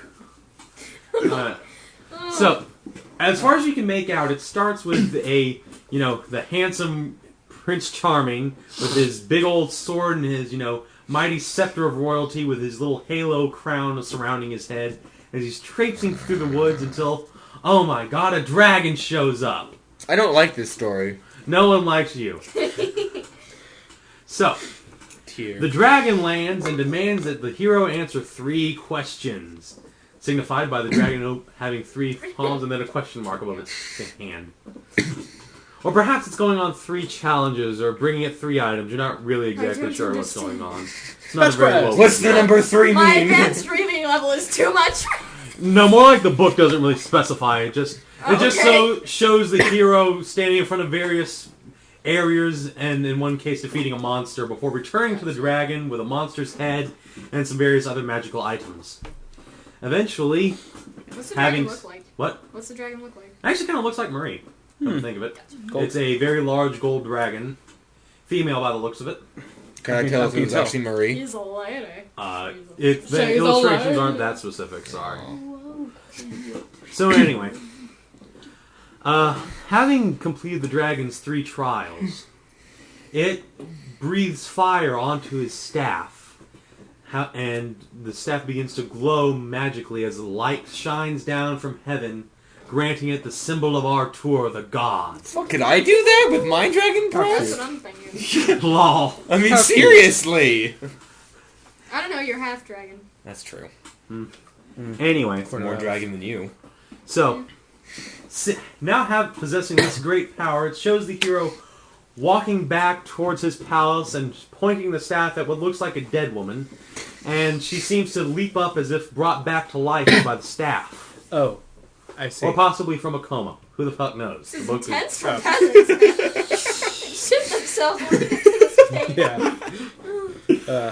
So, as far as you can make out, it starts with the handsome Prince Charming with his big old sword and his, mighty scepter of royalty with his little halo crown surrounding his head as he's traipsing through the woods until, oh my god, a dragon shows up. I don't like this story. No one likes you. So, the dragon lands and demands that the hero answer 3 questions, signified by the dragon having 3 palms and then a question mark above its hand. Or perhaps it's going on 3 challenges or bringing it 3 items. You're not really exactly sure what's going on. It's not very well. What's the number 3 My mean? advanced reading level is too much. No, more like the book doesn't really specify. It just Okay. shows the hero standing in front of various areas and in one case defeating a monster before returning to the dragon with a monster's head and some various other magical items. Eventually, What's the having dragon look like? what? What's the dragon look like? Actually, kind of looks like Marie. Come to think of it, Gold. it's a very large gold dragon, female by the looks of it. Can I tell if it was actually Marie? He's a lady. The She's illustrations alive. aren't that specific. Sorry. So anyway, having completed the dragon's 3 trials, it breathes fire onto his staff, and the staff begins to glow magically as the light shines down from heaven, granting it the symbol of Artur, the god. Fuck, could I do that with my dragon That's breath? what I'm thinking. Lol. I mean, seriously. I don't know, you're half dragon. That's true. Anyway, More dragon than you. so now possessing this great power, it shows the hero walking back towards his palace and pointing the staff at what looks like a dead woman, and she seems to leap up as if brought back to life by the staff, Oh, I see. or possibly from a coma. Who the fuck knows? This is The book intense for peasants, man. Shit themselves when they get to this page. Yeah.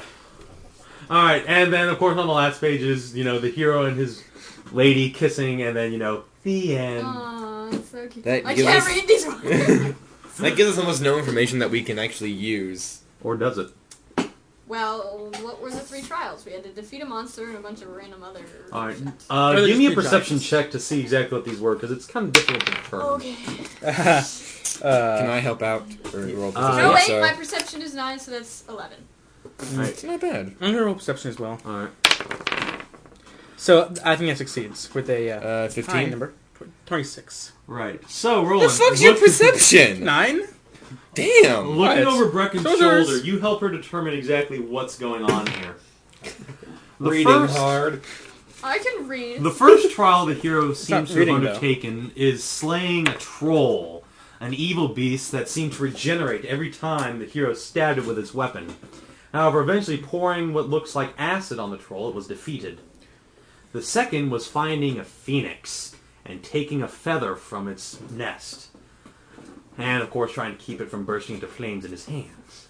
All right, and then of course on the last page is the hero and his lady kissing, and then the end. Aw, it's so cute. That I gives can't us- read these words. That gives us almost no information that we can actually use. Or does it? Well, what were the 3 trials? We had to defeat a monster and a bunch of random other... All right, they're give me a just perception giants. check to see exactly what these were, because it's kind of difficult to determine. Okay. Can I help out? Or roll No, yeah, wait, so. my perception is 9, so that's 11. It's not bad. I'm gonna roll perception as well. All right. So I think that succeeds with a high 15? number, 26. Right. So, The Roland, fuck's your perception? 9? Damn. looking What? over Brecken's So there's- shoulder, you help her determine exactly what's going on here. Reading hard. I can read. The first trial the hero seems not to have reading, though. undertaken is slaying a troll, an evil beast that seemed to regenerate every time the hero stabbed it with its weapon. However, eventually pouring what looks like acid on the troll, it was defeated. The second was finding a phoenix and taking a feather from its nest. And, of course, trying to keep it from bursting into flames in his hands.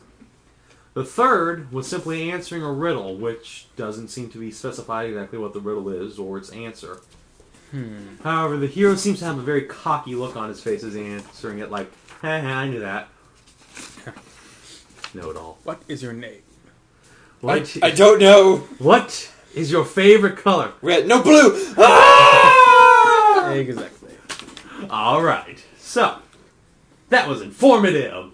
The third was simply answering a riddle, which doesn't seem to be specified exactly what the riddle is or its answer. However, the hero seems to have a very cocky look on his face as he's answering it like, I knew that. Know it all. What is your name? I don't know. What is your favorite color? Red. No, blue. Ah! Exactly. Alright, so, that was informative.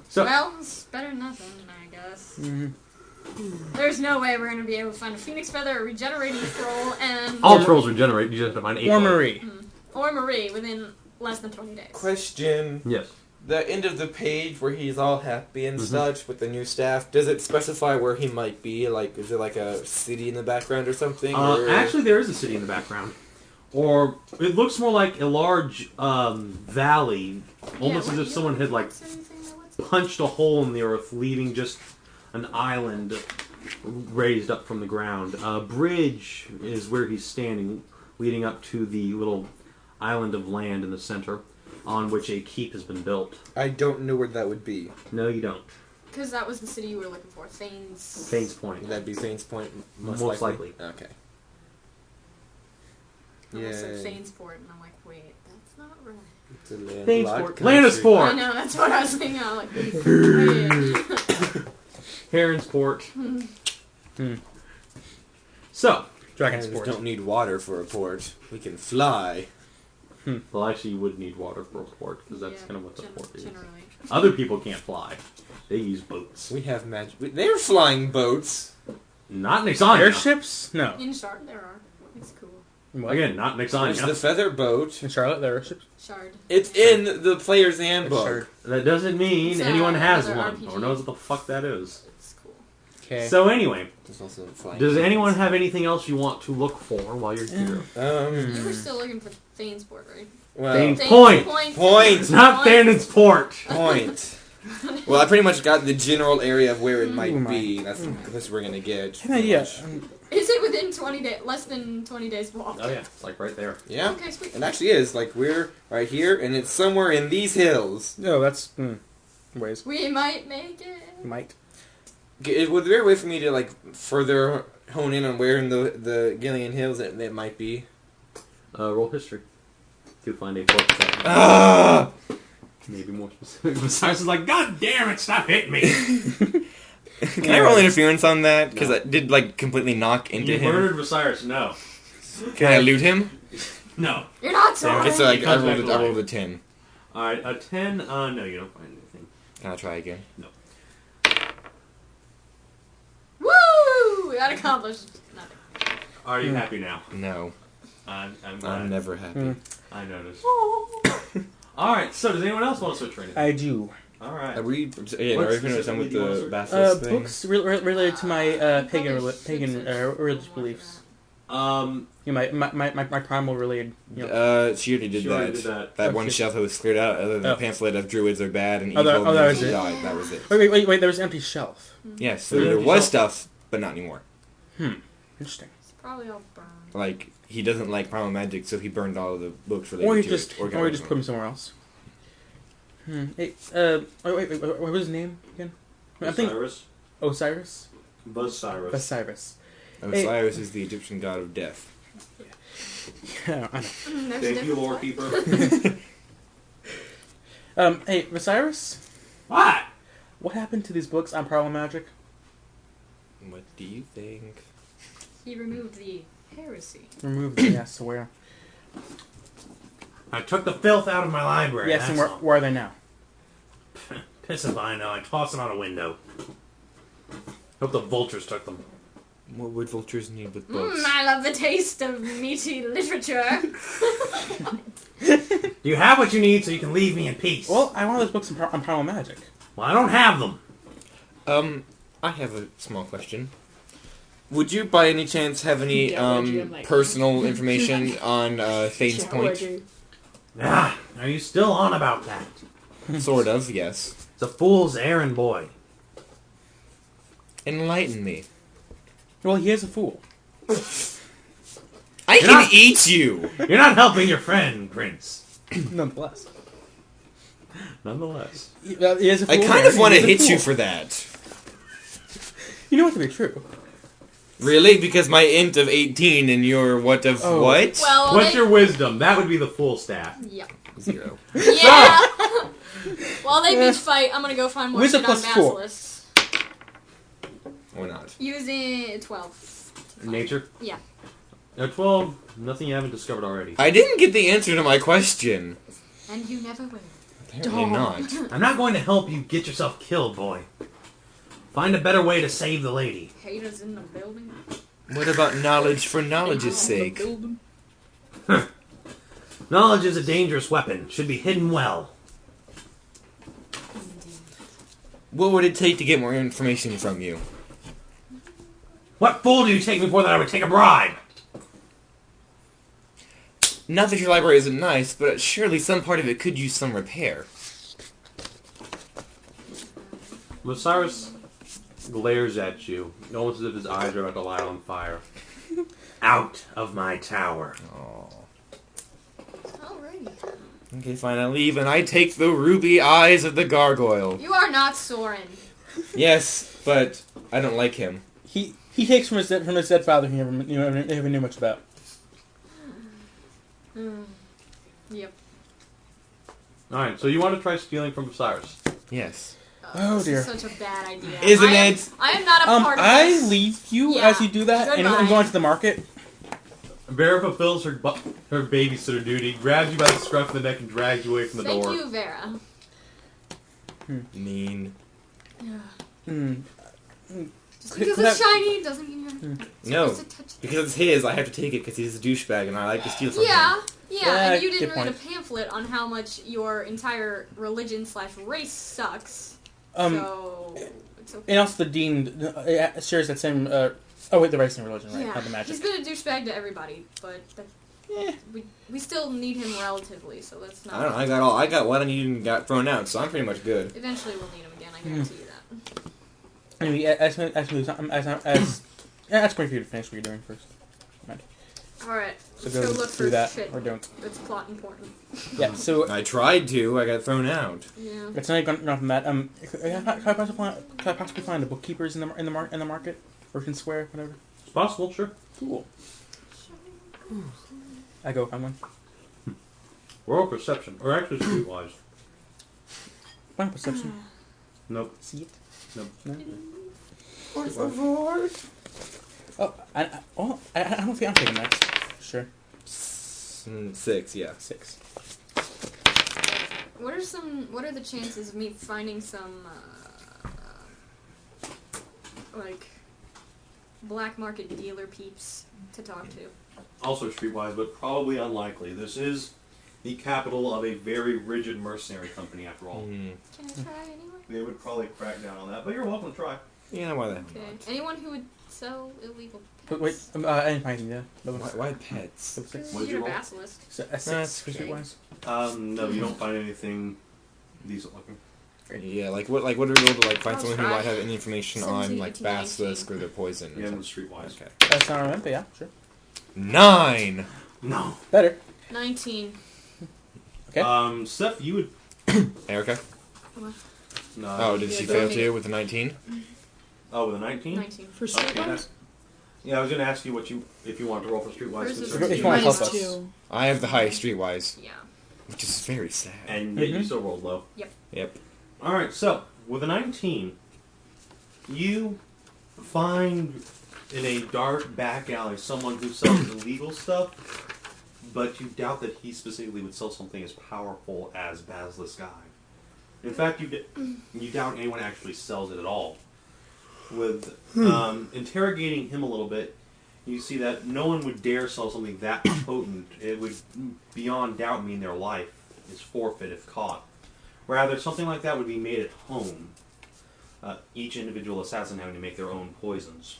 So, Well, it's better than nothing, I guess. Mm-hmm. There's no way we're going to be able to find a phoenix feather, a regenerating troll, and... all trolls regenerate, you just have to find 8. Or Marie. Or Marie within less than 20 days. Question. Yes. the end of the page where he's all happy and Mhm. such with the new staff, does it specify where he might be? Like, is there like a city in the background or something? Or... Actually, there is a city in the background. Or it looks more like a large valley, almost as if someone had like punched a hole in the earth, leaving just an island raised up from the ground. A bridge is where he's standing, leading up to the little island of land in the center, on which a keep has been built. I don't know where that would be. No, you don't. Because that was the city you were looking for. Thanes. Thanes Point. That'd be Thanes Point, Most likely. Okay. I almost said Yay. Thanesport, and I'm like, wait, that's not right. It's a landlocked Thanesport. country. I Lannisport! know, that's what I was thinking. I'm like, wait. Heronsport. Hmm. So, Dragon We Sport. don't need water for a port. We can fly. well, actually, you would need water for a port, because that's Yeah, kind of what the port is. generally. Other people can't fly. They use boats. We have magic. They're flying boats. Not in Exania. Airships? No. In Shard, there are. It's cool. What? Again, not in There's Exania. the feather boat. In Charlotte, there are ships. Shard. It's in the player's handbook. Sure. That doesn't mean It's, anyone has another one, RPG. or knows what the fuck that is. It's cool. Okay. So anyway, There's also flying does boats. anyone have anything else you want to look for while you're here? You were still looking for Thanesport, right? Well, Thane- Thanes Point. Point. Not Thanensport! point. Well, I pretty much got the general area of where it might Oh my. be. That's the closest we're gonna get. I have an idea. Is it within 20 days? Less than 20 days walk? Oh yeah, it's like right there. Yeah. Okay, sweet. It actually is. Like, we're right here, and it's somewhere in these hills. No, that's ways. We might make it. Might. Would there be a way for me to, like, further hone in on where in the Gillian Hills it might be? Roll history. To find a book that Ah! maybe more specific. Besides, is like, God damn it, stop hitting me! Can I roll interference on that? Because I did like completely knock into You him. murdered Viserys, no. Can I loot him? No. You're not sorry. Okay, so I He comes back to rolled a life. 10. Alright, a 10, no, you don't find anything. Can I try again? Woo! That accomplished nothing. Are you happy now? No. I'm glad. I'm never happy. Hmm. I noticed. Alright, so does anyone else want to switch for anything? I do. Alright. Are we... Yeah, What are we finished specifically with do you want the to basilisk thing? Books related to my pagan religious beliefs. You know, my primal related. You know. She already did She that. already did that. That Oh, one shit. shelf that was cleared out, other than the Oh. pamphlet of druids are bad and Oh, evil. that was and it. died. That was it. Wait. There was an empty shelf. Yes, so There's there empty was shelf. stuff, but not anymore. Interesting. It's probably all burned. Like, he doesn't like primal magic, so he burned all of the books related Or you to just, it. or you just put them somewhere else. Hey, wait, what was his name again? I think Osiris? Osiris. Buzzcyrus. Osiris. Osiris is the Egyptian god of death. Yeah, I know. There's Thank you, different Lord stuff. Keeper. Hey, Osiris, What? what happened to these books on primal magic? What do you think? He removed the heresy. Remove them, yes, where? I took the filth out of my library. Yes, and that's where are they now? all. Piss if I know. I tossed them out a window. Hope the vultures took them. What would vultures need with books? I love the taste of meaty literature. You have what you need so you can leave me in peace. Well, I want those books on primal magic. Well, I don't have them. I have a small question. Would you, by any chance, have any Yeah, would you, like- personal information on Thane's Point? Ah, are you still on about that? Sort of, yes. It's a fool's errand, boy. Enlighten me. Well, he is a fool. I You're can not- eat you! You're not helping your friend, Prince. Nonetheless. Nonetheless. He is a fool. I kind of He want to is a hit you fool. for that. You know what to be true. Really? Because my int of 18 and your what of Oh. what? Well, What's they, your wisdom? That would be the full stat. yeah. 0. Yeah. While they bitch fight, I'm gonna go find more Wisdom shit on plus 4. basilisks. Or not. Using 12. Nature? Yeah. 12, nothing you haven't discovered already. I didn't get the answer to my question. And you never will. Apparently not. I'm not going to help you get yourself killed, boy. Find a better way to save the lady. Haters in the building. What about knowledge for knowledge's sake? Knowledge is a dangerous weapon. Should be hidden well. What would it take to get more information from you? What fool do you take me for that I would take a bribe? Not that your library isn't nice, but surely some part of it could use some repair. Osiris glares at you, almost as if his eyes are about to light on fire. Out of my tower. Oh. Alrighty. Okay, fine, I leave, and I take the ruby eyes of the gargoyle. You are not Soren. Yes, but I don't like him. He takes from his dead father he never knew much about. Yep. Alright, so you want to try stealing from Osiris? Yes. Oh, this dear. is such a bad idea. Isn't it? I am not a part of I this. leave you Yeah. as you do that, and I'm Goodbye. going to the market. Vera fulfills her babysitter duty, grabs you by the scruff of the neck, and drags you away from the Thank door. you, Vera. Mean. Hmm. Just Could- because could it's that- shiny doesn't mean you're No, supposed to touch it. because it's his, I have to take it because he's a douchebag and I like to steal from him. Yeah, Yeah, and you didn't good read a point. pamphlet on how much your entire religion/race sucks. So, It's okay. and also the dean shares that same. Oh wait, the race and religion, right? Yeah, Not the magic. he's been a douchebag to everybody, but Eh. we still need him relatively, so that's not. I don't know, I got what I needed and got thrown out, so I'm pretty much good. Eventually, we'll need him again. I guarantee you that. Anyway, ask me for you to finish what you're doing first. All right, So let's go go look do for that shit or don't. that's plot important. Yeah. So I tried to, I got thrown out. Yeah. it's not gone from that. Can I possibly find the bookkeepers in the market, Merchant Square, whatever? It's possible, sure. Cool. I go find one. Roll perception, or actually streetwise. Find perception. Nope. See it? Nope. No. Oh, I don't think I'm taking that. Sure. 6, yeah. 6. What are the chances of me finding some like black market dealer peeps to talk to? Also streetwise, but probably unlikely. This is the capital of a very rigid mercenary company, after all. Mm. Can I try anyway? They would probably crack down on that, but you're welcome to try. Yeah, why that? Okay. Anyone who would sell illegal But pets? wait, I didn't find anything yet. Why pets? So 6. What did you You're a roll? basilisk. So a 6 That's for streetwise. No, you don't find anything decent looking. Yeah, like what do we roll to like find I'll someone who try. might have any information 17, on like 18, basilisk or their poison? or Yeah, with something? streetwise. Okay. That's not a but yeah, sure. 9. No. Better. 19. Okay. Steph, you would. Erica? No. Oh, did she Yeah, fail go too with the 19? Oh, with a 19? 19. For Okay, streetwise? that's. Yeah, I was going to ask you if you want to roll for streetwise. Where's since the- you're- If you want to help Minus us. 2. I have the highest streetwise, Yeah. which is very sad. And yet you Mhm. still rolled low. Yep. Alright, so, with a 19, you find in a dark back alley someone who sells illegal stuff, but you doubt that he specifically would sell something as powerful as Basilisk Eye. In fact, you doubt anyone actually sells it at all. With interrogating him a little bit, you see that no one would dare sell something that potent. It would, beyond doubt, mean their life is forfeit if caught. Rather, something like that would be made at home. Each individual assassin having to make their own poisons.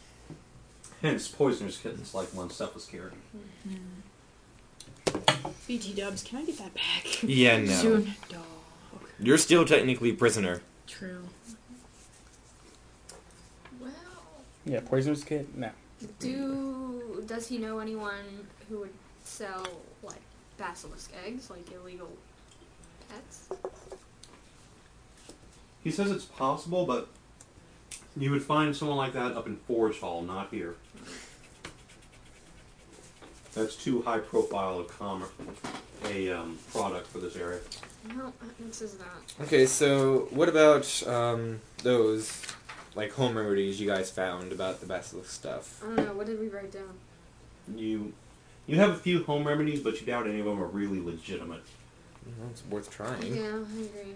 Hence, poisoner's kits like one Steph was carrying. BT dubs, can I get that back? Yeah, no. Soon. Oh, okay. You're still technically prisoner. True. Well, Yeah, poisoner's kit? No. does he know anyone who would sell like basilisk eggs, like illegal pets? He says it's possible, but you would find someone like that up in Forge Hall, not here. That's too high profile a product for this area. No, this is not. Okay, so what about those like home remedies you guys found about the basilisk stuff? I don't know. What did we write down? You have a few home remedies, but you doubt any of them are really legitimate. Well, it's worth trying. Yeah, I agree.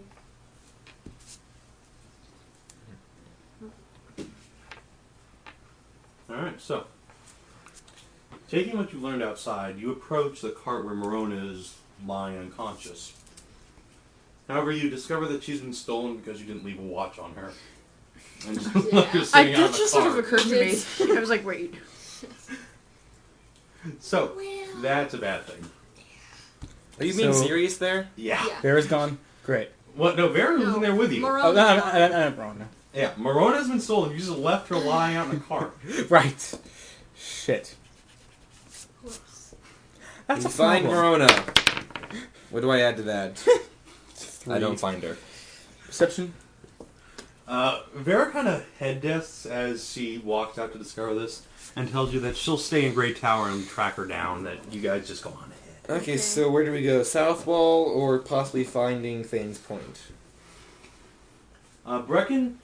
Alright, so taking what you've learned outside, you approach the cart where Marona is lying unconscious. However, you discover that she's been stolen because you didn't leave a watch on her. And just Yeah. left her sitting out in That the just car. sort of occurred to me. I was like, wait. So, Well. that's a bad thing. Are you being So- serious there? Yeah. Yeah. Vera's gone. Great. What? No, Varen was in there with you. Morona. Oh, no, I'm wrong now. Yeah, Marona's been stolen. You just left her lying out in the car. Right. Shit. Whoops. That's You a find problem. Marona. What do I add to that? I don't find her. Perception. Vera kind of head desks as she walks out to discover this and tells you that she'll stay in Great Tower and track her down, that you guys just go on ahead. Okay, so where do we go? South Wall or possibly finding Thane's Point? Brecken,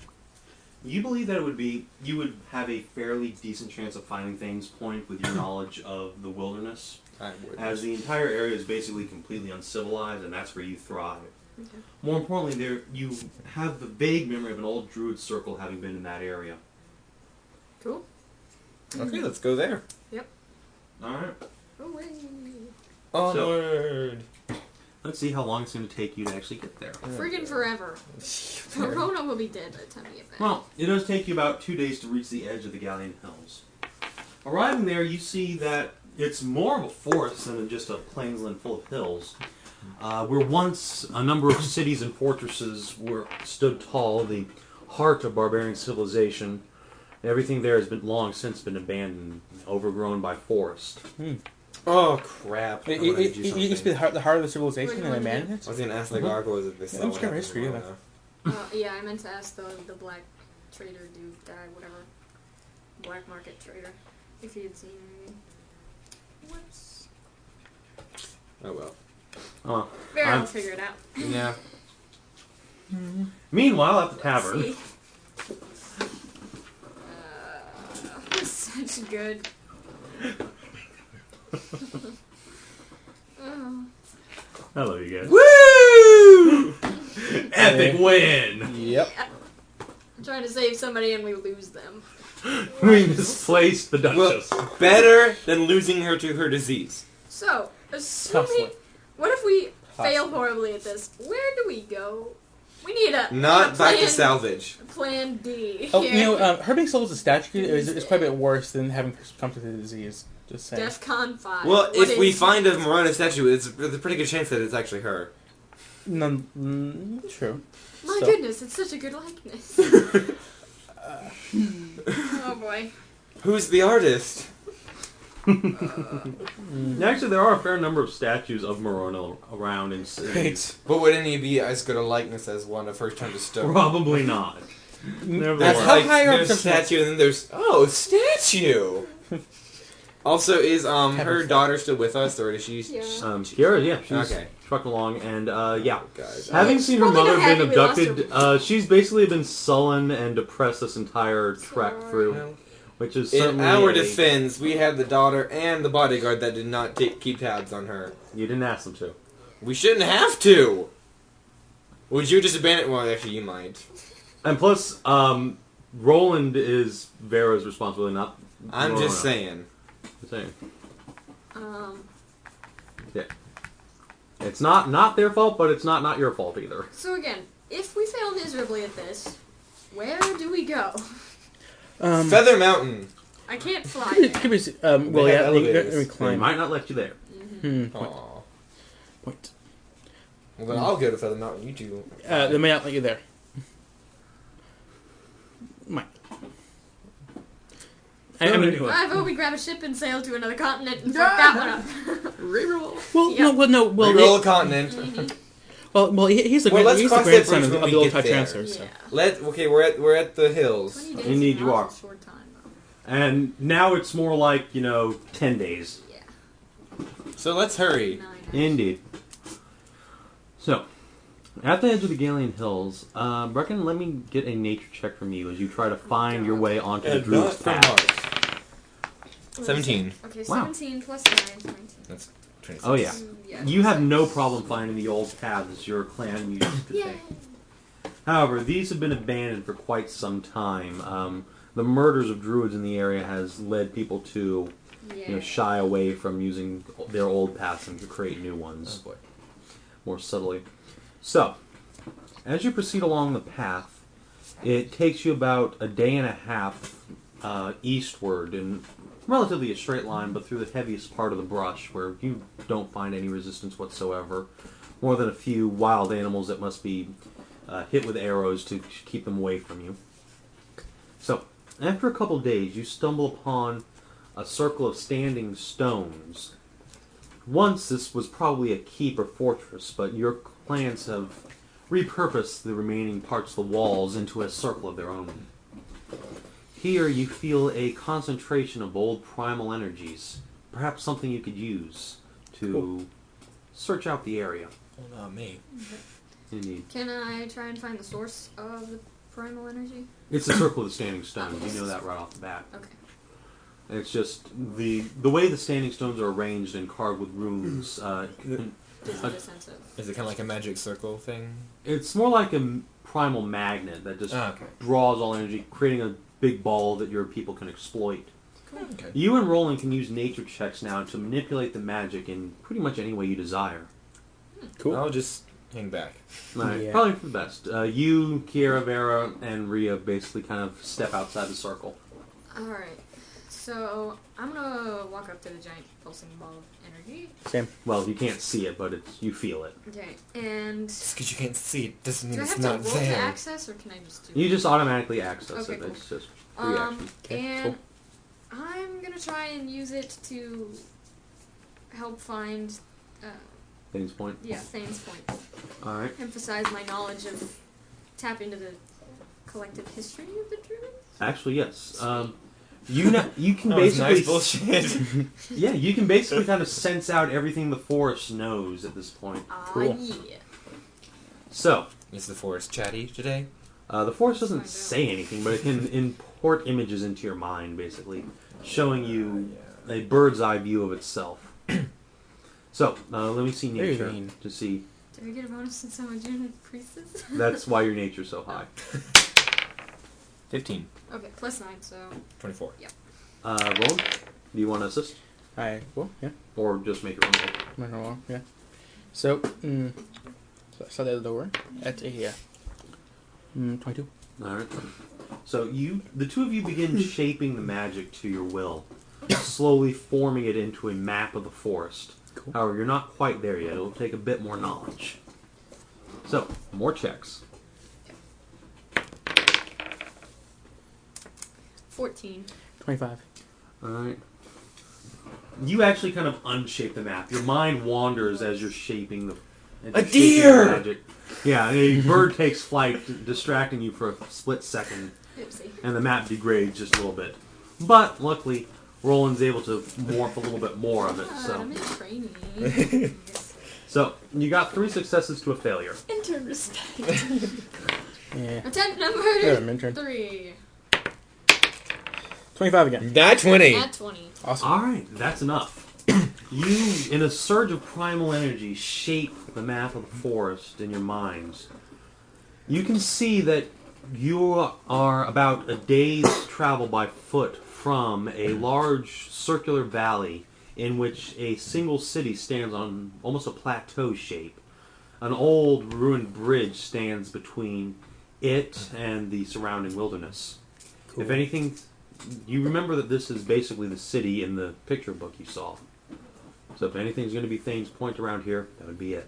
you believe that you would have a fairly decent chance of finding Thane's Point with your knowledge of the wilderness, I would. as the entire area is basically completely uncivilized, and that's where you thrive. Okay. More importantly, you have the vague memory of an old Druid circle having been in that area. Cool. Okay, let's go there. Alright. Away. Onward! Let's see how long it's going to take you to actually get there. Friggin' forever. Morona will be dead by the time we get back. Well, it does take you about 2 days to reach the edge of the Galleon Hills. Arriving there, you see that it's more of a forest than just a plainsland full of hills. Where once a number of cities and fortresses stood tall, the heart of barbarian civilization, everything there has been long since been abandoned, overgrown by forest. Oh, crap. I It wanted to do used to be something. the heart of the civilization What do and you abandoned I it. was going to ask the gargoyles if they saw I'm what just gonna happened to history, Marona. Yeah, I meant to ask the black trader dude guy, whatever. Black market trader. If he had seen anything. Whoops. Oh, well. Vera will I'm- figure it out. Yeah. Meanwhile, at the tavern, See? Such good. Oh. I love you guys. Woo! Epic win! Yep. I'm trying to save somebody and we lose them. We misplaced the Duchess. Well, better than losing her to her disease. So, assuming... Hustler. What if we fail horribly at this? Where do we go? We need a Not a back to plan- salvage. Plan D. Oh, here. you know, her being sold as a statue is quite a bit worse than having come to the disease. Just saying. DEFCON 5. Well, What if we is- find a Marona statue, there's a pretty good chance that it's actually her. True. My So- goodness, it's such a good likeness. Oh boy. Who's the artist? Actually, there are a fair number of statues of Marona around in cities. But would any be as good a likeness as one of her turned to stone? Probably not. That's Nevertheless. How like, high are there's the- statue and then there's statue. Also, is her daughter still with us, or is she? Yeah. Kiara, yeah, she's Okay. trucking along, and yeah. Guys, Having seen her Probably mother not been happy we lost abducted, she's basically been sullen and depressed this entire trek Sorry. through, which is in certainly our a- defense, we had the daughter and the bodyguard that did not keep tabs on her. You didn't ask them to. We shouldn't have to. Would you just abandon? Well, actually, you might. And plus, Rowland is Vera's responsibility, not I'm Marona. just saying. Just saying. Yeah. It's not their fault, but it's not your fault either. So again, if we fail miserably at this, where do we go? Feather Mountain. I can't fly. It could be, well, They yeah, have let me elevators. They climb. might not let you there. Mhm. Point. Aww. Point. Well, then I'll go to Feather Mountain. You two. They may not let you there. Might. I mean, Anyway. I vote we grab a ship and sail to another continent and fuck that one up. Reroll. well, Yeah. no, Reroll a continent. Mhm. He's the Well, let's he's the cross that grandson bridge of when the we old get Tide there. Chancellor. So. Yeah. We're at the hills. 20 days Indeed, is you not are. a short time, though. And now it's more like, 10 days. Yeah. So let's hurry. 9 hours. Indeed. So, at the edge of the Galleon Hills, Brecken, let me get a nature check from you as you try to find your way onto the Druid's path. 17. Okay, Wow. 17 plus 9 is 19. That's 26. Oh, yeah. Yeah. You have no problem finding the old paths your clan used to Yeah. take. However, these have been abandoned for quite some time. The murders of druids in the area has led people to Yeah. shy away from using their old paths and to create new Oh ones boy. more subtly. So, As you proceed along the path, it takes you about a day and a half eastward in relatively a straight line, but through the heaviest part of the brush, where you don't find any resistance whatsoever, more than a few wild animals that must be hit with arrows to keep them away from you. So, after a couple days, you stumble upon a circle of standing stones. Once this was probably a keep or fortress, but your plans have repurposed the remaining parts of the walls into a circle of their own. Here you feel a concentration of old primal energies, perhaps something you could use to search out the area. Well, not me. Indeed. Can I try and find the source of the primal energy? It's the circle of the standing stones. You know that right off the bat. Okay. It's just the way the standing stones are arranged and carved with runes. Does it a sense of... Is it kind of like a magic circle thing? It's more like a primal magnet that just Okay. draws all energy, creating a big ball that your people can exploit. Cool. Okay. You and Rowland can use nature checks now to manipulate the magic in pretty much any way you desire. Cool. I'll just hang back. Right, Yeah. probably for the best. You, Kiera, Vera, and Rhea basically kind of step outside the circle. Alright. So, I'm gonna walk up to the giant pulsing ball of energy. Same. Well, you can't see it, but you feel it. Okay, and... Just because you can't see it doesn't Do mean I it's have to not roll to there. access, or can I just do You it? just automatically access Okay, it. cool. It's just free action. Okay, And I'm gonna try and use it to help find, Things point. Thane's point. Alright. Emphasize my knowledge of, tap into the collective history of the Druid. Actually, yes. You can Oh, it's basically nice bullshit. yeah, you can basically kind of sense out everything the forest knows at this point. Cool. Yeah. So, Is the forest chatty today? the forest doesn't Find out. say anything, but it can import images into your mind, basically, showing you a bird's eye view of itself. So, let me see Very nature vain. to see. Do I get a bonus since I'm a Druid priestess? That's why your nature's so high. 15. Okay, plus 9, so... 24. Roland, do you want to assist? I will, yeah. Or just make it roll? Might as well, yeah. So, so I started lower at a 22. Alright. So the two of you begin shaping the magic to your will, slowly forming it into a map of the forest. Cool. However, you're not quite there yet. It'll take a bit more knowledge. So, more checks. 14. 25. Alright. You actually kind of unshape the map. Your mind wanders as you're shaping the... A shaping deer! the magic. Yeah, a bird takes flight, distracting you for a split second, Oopsie. and the map degrades just a little bit. But, luckily, Roland's able to morph a little bit more of it, so... I'm in training. So, you got 3 successes to a failure. Enter respect. Yeah. Attempt Yeah, number I'm intern. 3. 25 again. That 20! At 20. Awesome. Alright, that's enough. You, in a surge of primal energy, shape the map of the forest in your minds. You can see that you are about a day's travel by foot from a large circular valley in which a single city stands on almost a plateau shape. An old ruined bridge stands between it and the surrounding wilderness. Cool. If anything, you remember that this is basically the city in the picture book you saw. So if anything's going to be Thane's point around here, that would be it.